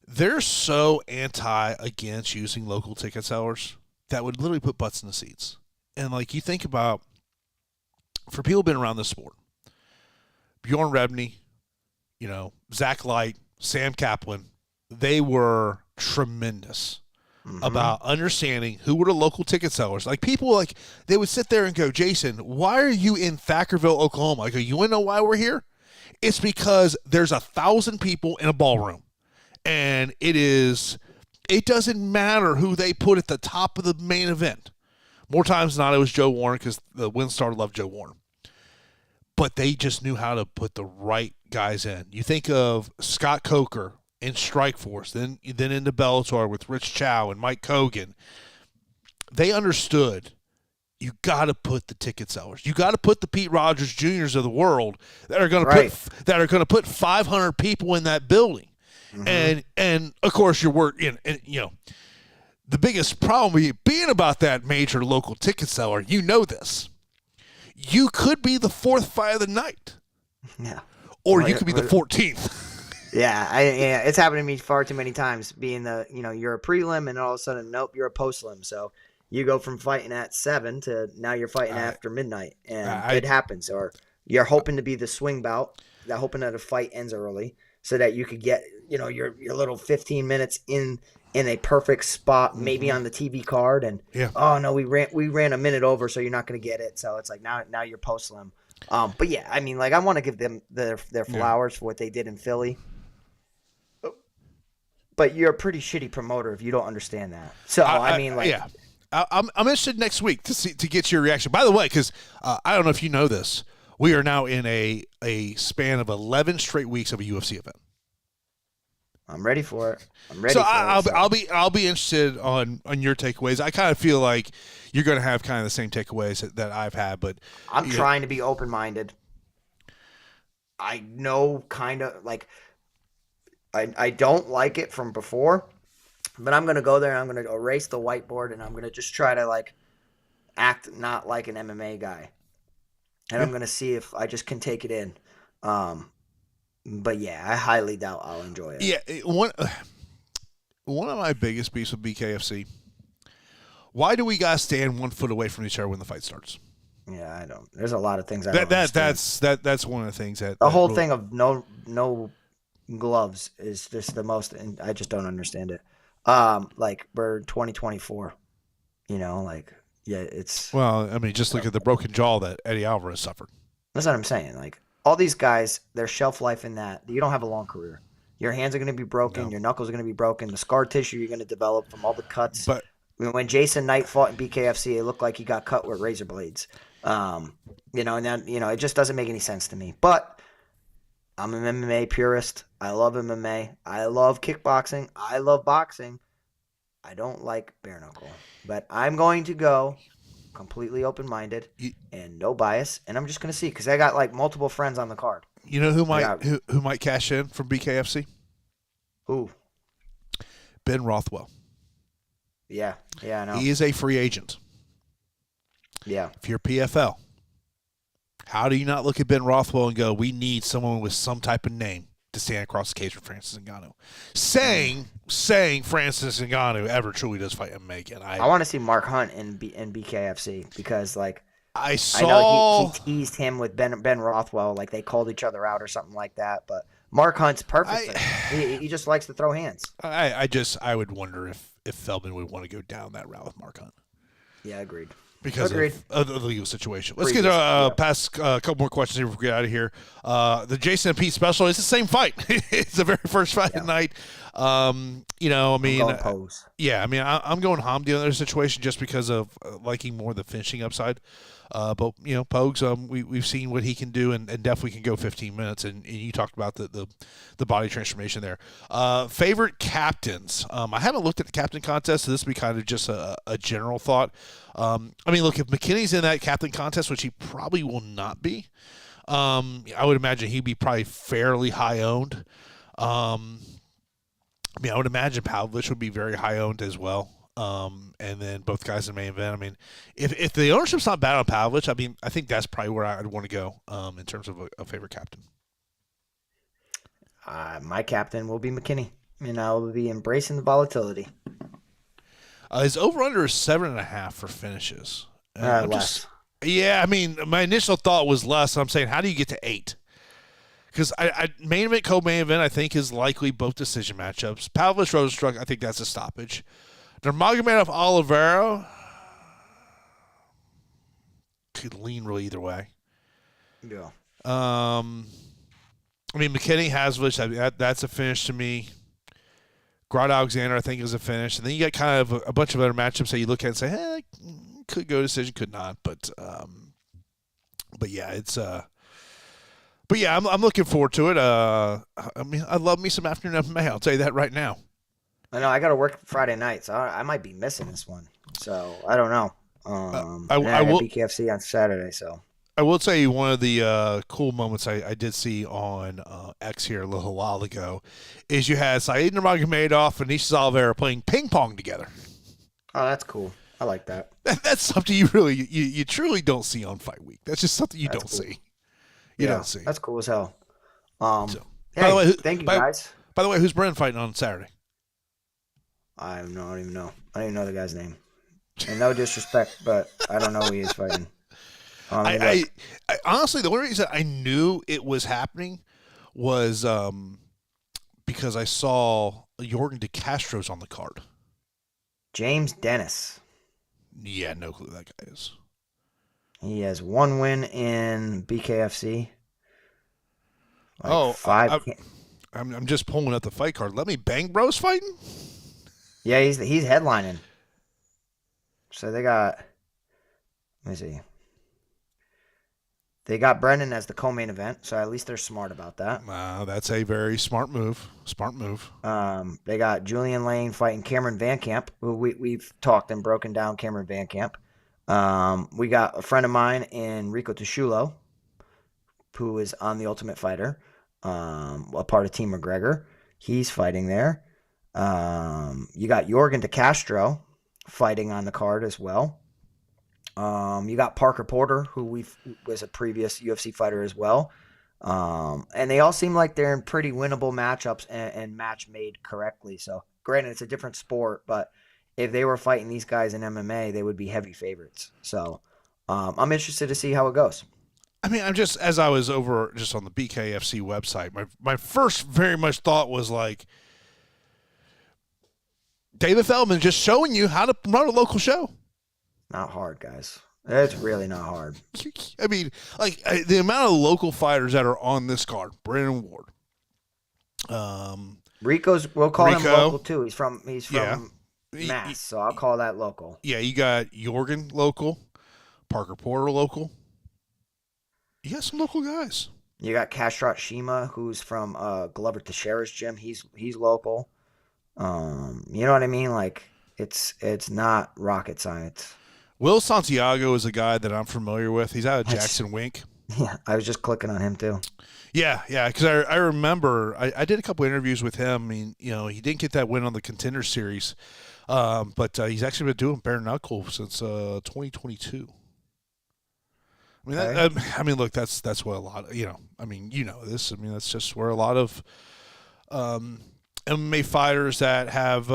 they're so against using local ticket sellers that would literally put butts in the seats. And, like, you think about, for people who've been around this sport, Bjorn Rebney, Zach Light, Sam Kaplan, they were tremendous about understanding who were the local ticket sellers. Like, people, like, they would sit there and go, Jason, why are you in Thackerville, Oklahoma? I go, you want to know why we're here? It's because there's 1,000 people in a ballroom. And it doesn't matter who they put at the top of the main event. More times than not, it was Joe Warren, because the WinStar loved Joe Warren. But they just knew how to put the right guys in. You think of Scott Coker in Strikeforce, then into Bellator with Rich Chow and Mike Kogan. They understood you got to put the ticket sellers. You got to put the Pete Rogers Juniors of the world that are going to put 500 people in that building. And of course your work the biggest problem being about that major local ticket seller, this. You could be the fourth fight of the night. Yeah. Or you could be the 14th. Yeah, it's happened to me far too many times, being you're a prelim and all of a sudden, nope, you're a post-lim. So you go from fighting at 7 to now you're fighting after midnight. And it happens. Or you're hoping to be the swing bout, hoping that a fight ends early so that you could get, your little 15 minutes in in a perfect spot, maybe on the TV card, and oh no, we ran a minute over, so you're not going to get it. So it's like now you're post slim. But yeah, I mean, like I want to give them their flowers for what they did in Philly. But you're a pretty shitty promoter if you don't understand that. So I mean, like, yeah, I'm interested next week to get your reaction. By the way, because I don't know if you know this, we are now in a span of 11 straight weeks of a UFC event. I'm ready for it. I'll be interested on your takeaways. I kind of feel like you're going to have kind of the same takeaways that I've had, but I'm trying to be open-minded. I know kind of like I don't like it from before, but I'm going to go there and I'm going to erase the whiteboard and I'm going to just try to like act not like an MMA guy. And I'm going to see if I just can take it in. But yeah, I highly doubt I'll enjoy it. Yeah, one of my biggest beefs with BKFC. Why do we guys stand 1 foot away from each other when the fight starts? Yeah, I don't. There's a lot of things I don't understand. That's one of the things that the whole thing of no gloves is just the most. And I just don't understand it. Like we're 2024. You know, like it's. Well, I mean, just look at the broken jaw that Eddie Alvarez suffered. That's what I'm saying. Like. All these guys, their shelf life in that, you don't have a long career. Your hands are going to be broken. No. Your knuckles are going to be broken. The scar tissue you're going to develop from all the cuts. But when Jason Knight fought in BKFC, it looked like he got cut with razor blades. And then, it just doesn't make any sense to me. But I'm an MMA purist. I love MMA. I love kickboxing. I love boxing. I don't like bare knuckle. But I'm going to go completely open-minded and no bias, and I'm just going to see because I got like multiple friends on the card. You know who might cash in from BKFC? Who? Ben Rothwell. Yeah, I know. He is a free agent. Yeah. If you're PFL, how do you not look at Ben Rothwell and go, we need someone with some type of name to stand across the cage for Francis Ngannou? Saying Francis Ngannou ever truly does fight MMA again. I want to see Mark Hunt in BKFC because I know he teased him with Ben Rothwell, like they called each other out or something like that. But Mark Hunt's perfect. He just likes to throw hands. I would wonder if Feldman would want to go down that route with Mark Hunt. Yeah, agreed. Because of the legal situation. Let's get past a couple more questions here before we get out of here. The Jason and Pete special, it's the same fight. It's the very first fight of the night. I'm going pose. Yeah, I mean, I'm going Hamdi on their situation just because of liking more the finishing upside. But, Pogues, we've seen what he can do and definitely can go 15 minutes. And you talked about the body transformation there. Favorite captains. I haven't looked at the captain contest, so this would be kind of just a general thought. Look, if McKinney's in that captain contest, which he probably will not be, I would imagine he'd be probably fairly high owned. I would imagine Pavlovich would be very high owned as well. And then both guys in the main event. I mean, if the ownership's not bad on Pavlovich, I think that's probably where I'd want to go in terms of a favorite captain. My captain will be McKinney, and I will be embracing the volatility. His over-under is 7.5 for finishes. Less. My initial thought was less. I'm saying, how do you get to 8? Because main event, co-main event, I think is likely both decision matchups. Pavlovich, Rozenstruik, I think that's a stoppage. Nurmagomedov, Oliveira could lean really either way. Yeah. McKinney, Hadzovic, that's a finish to me. Grant Alexander, I think, is a finish. And then you got kind of a bunch of other matchups that you look at and say, hey, could go decision, could not. But yeah, it's But yeah, I'm looking forward to it. I love me some afternoon MMA. I'll tell you that right now. I know I got to work Friday night, so I might be missing this one. So I don't know. I will BKFC on Saturday. So I will tell you one of the cool moments I did see on X here a little while ago is you had Said Nurmagomedov and Vinicius Oliveira playing ping pong together. Oh, that's cool. I like that. That's something you truly don't see on Fight Week. That's just something you don't see. You don't see. That's cool as hell. By the way, thank you guys. By the way, who's Brennan fighting on Saturday? I don't even know. I don't even know the guy's name. And no disrespect, but I don't know who he is fighting. I honestly, the only reason I knew it was happening was because I saw Jorgen De Castro's on the card. James Dennis. Yeah, no clue who that guy is. He has 1 win in BKFC. I'm just pulling up the fight card. Let me Bang Bros fighting? Yeah, he's headlining. So they got, let me see. They got Brendan as the co-main event, so at least they're smart about that. That's a very smart move. They got Julian Lane fighting Cameron Van Camp, who we've talked and broken down Cameron Van Camp. We got a friend of mine in Rico Tushulo, who is on The Ultimate Fighter, a part of Team McGregor. He's fighting there. You got Jorgen De Castro fighting on the card as well. You got Parker Porter, who was a previous UFC fighter as well. And they all seem like they're in pretty winnable matchups and match made correctly. So, granted, it's a different sport, but if they were fighting these guys in MMA, they would be heavy favorites. So, I'm interested to see how it goes. I mean, I'm just, as I was over just on the BKFC website, my first very much thought was like, David Feldman just showing you how to run a local show. Not hard, guys. It's really not hard. I mean, like the amount of local fighters that are on this card. Brandon Ward. We'll call him local too. He's from Mass, so I'll call that local. Yeah, you got Jorgen local, Parker Porter local. You got some local guys. You got Kastrat Shima, who's from Glover Teixeira's gym. He's local. You know what I mean? Like it's not rocket science. Will Santiago is a guy that I'm familiar with. He's out of Jackson Wink. Yeah, I was just clicking on him too. Yeah, because I remember I did a couple interviews with him. I mean, he didn't get that win on the Contender Series, but he's actually been doing bare knuckle since 2022. I mean, look, that's what a lot of, I mean, this. I mean, that's just where a lot of MMA fighters that have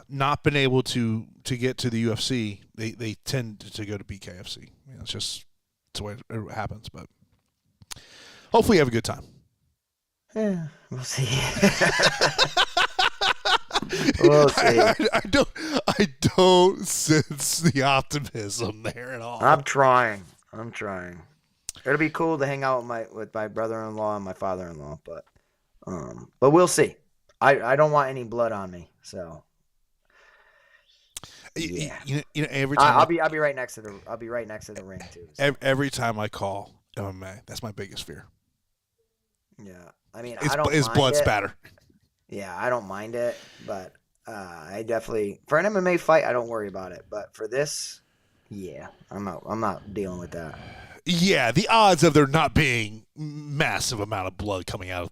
not been able to get to the UFC, they tend to go to BKFC. It's the way it happens, but hopefully you have a good time. Yeah, we'll see. We'll see. I don't sense the optimism there at all. I'm trying. It'll be cool to hang out with my brother-in-law and my father-in-law, but we'll see. I don't want any blood on me, so yeah. Every time I'll be right next to the ring too. So. Every time I call MMA, that's my biggest fear. Yeah, I mean, it's blood spatter. Yeah, I don't mind it, but I definitely for an MMA fight, I don't worry about it. But for this, yeah, I'm not dealing with that. Yeah, the odds of there not being massive amount of blood coming out.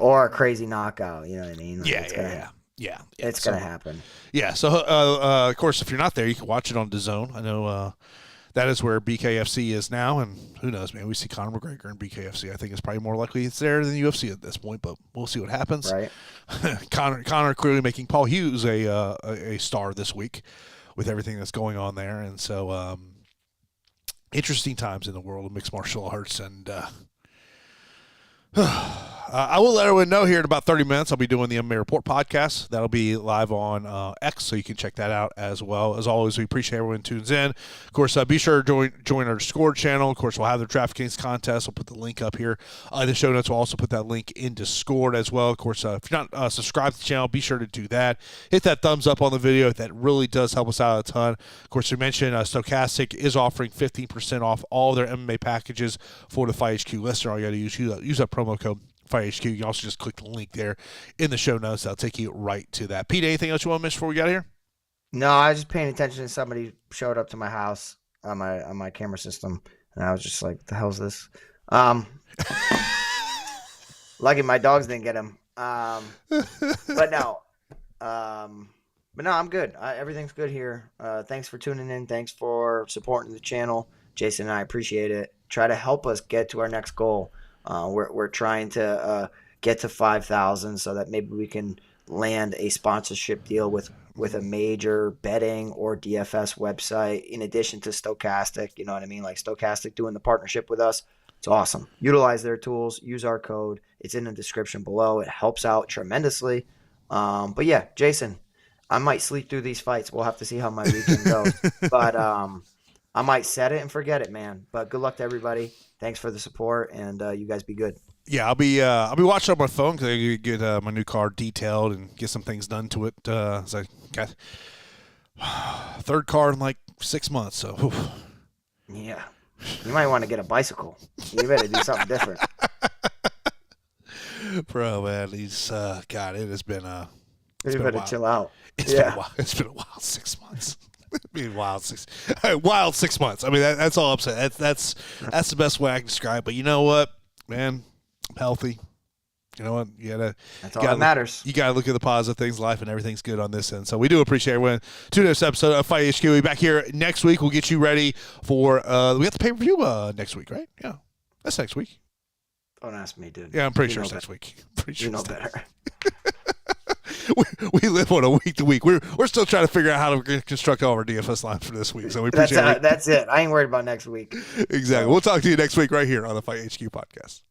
Or a crazy knockout. You know what I mean? Like it's gonna happen. Yeah. So, of course, if you're not there, you can watch it on DAZN. I know that is where BKFC is now, and who knows, man? We see Conor McGregor in BKFC. I think it's probably more likely it's there than UFC at this point, but we'll see what happens. Right. Conor clearly making Paul Hughes a star this week with everything that's going on there, and so interesting times in the world of mixed martial arts, and I will let everyone know here in about 30 minutes I'll be doing the MMA Report podcast. That'll be live on X, so you can check that out as well. As always, we appreciate everyone who tunes in. Of course, be sure to join our Discord channel. Of course, we'll have the DraftKings contest. We'll put the link up here. In the show notes, we'll also put that link in Discord as well. Of course, if you're not subscribed to the channel, be sure to do that. Hit that thumbs up on the video. That really does help us out a ton. Of course, we mentioned Stochastic is offering 15% off all their MMA packages for the Fight HQ listener. All you got to use that promo code Fight HQ. You can also just click the link there in the show notes. That'll take you right to that. Pete, anything else you want to miss before we got here? No, I was just paying attention. Somebody showed up to my house on my camera system, and I was just like, "What the hell's this?" Lucky my dogs didn't get him. But no, I'm good. Everything's good here. Thanks for tuning in. Thanks for supporting the channel, Jason and I appreciate it. Try to help us get to our next goal. We're trying to get to 5,000 so that maybe we can land a sponsorship deal with a major betting or DFS website in addition to Stochastic. You know what I mean? Like Stochastic doing the partnership with us. It's awesome. Utilize their tools. Use our code. It's in the description below. It helps out tremendously. But yeah, Jason, I might sleep through these fights. We'll have to see how my weekend goes. But I might set it and forget it, man. But good luck to everybody. Thanks for the support, and you guys be good. Yeah, I'll be watching on my phone because I get my new car detailed and get some things done to it. So I got third car in like 6 months. So oof. Yeah, you might want to get a bicycle. You better do something different, bro. Man, these God, it has been you better chill out. It's been a while. It's been a wild 6 months. Wild 6 months. I mean, that's all I'm saying. That's the best way I can describe. But you know what, man, I'm healthy. You know what? That's all that matters. You gotta look at the positive things in life, and everything's good on this end. So we do appreciate everyone tuning in this episode of Fight HQ. We'll be back here next week. We'll get you ready for we have the pay-per-view next week, right? Yeah, that's next week. Don't ask me, dude. Yeah, I'm pretty sure it's next week. Pretty sure you know better. we live on a week to week. We're still trying to figure out how to construct all of our DFS lines for this week. So we appreciate it. That's it. I ain't worried about next week. Exactly. We'll talk to you next week right here on the Fight HQ podcast.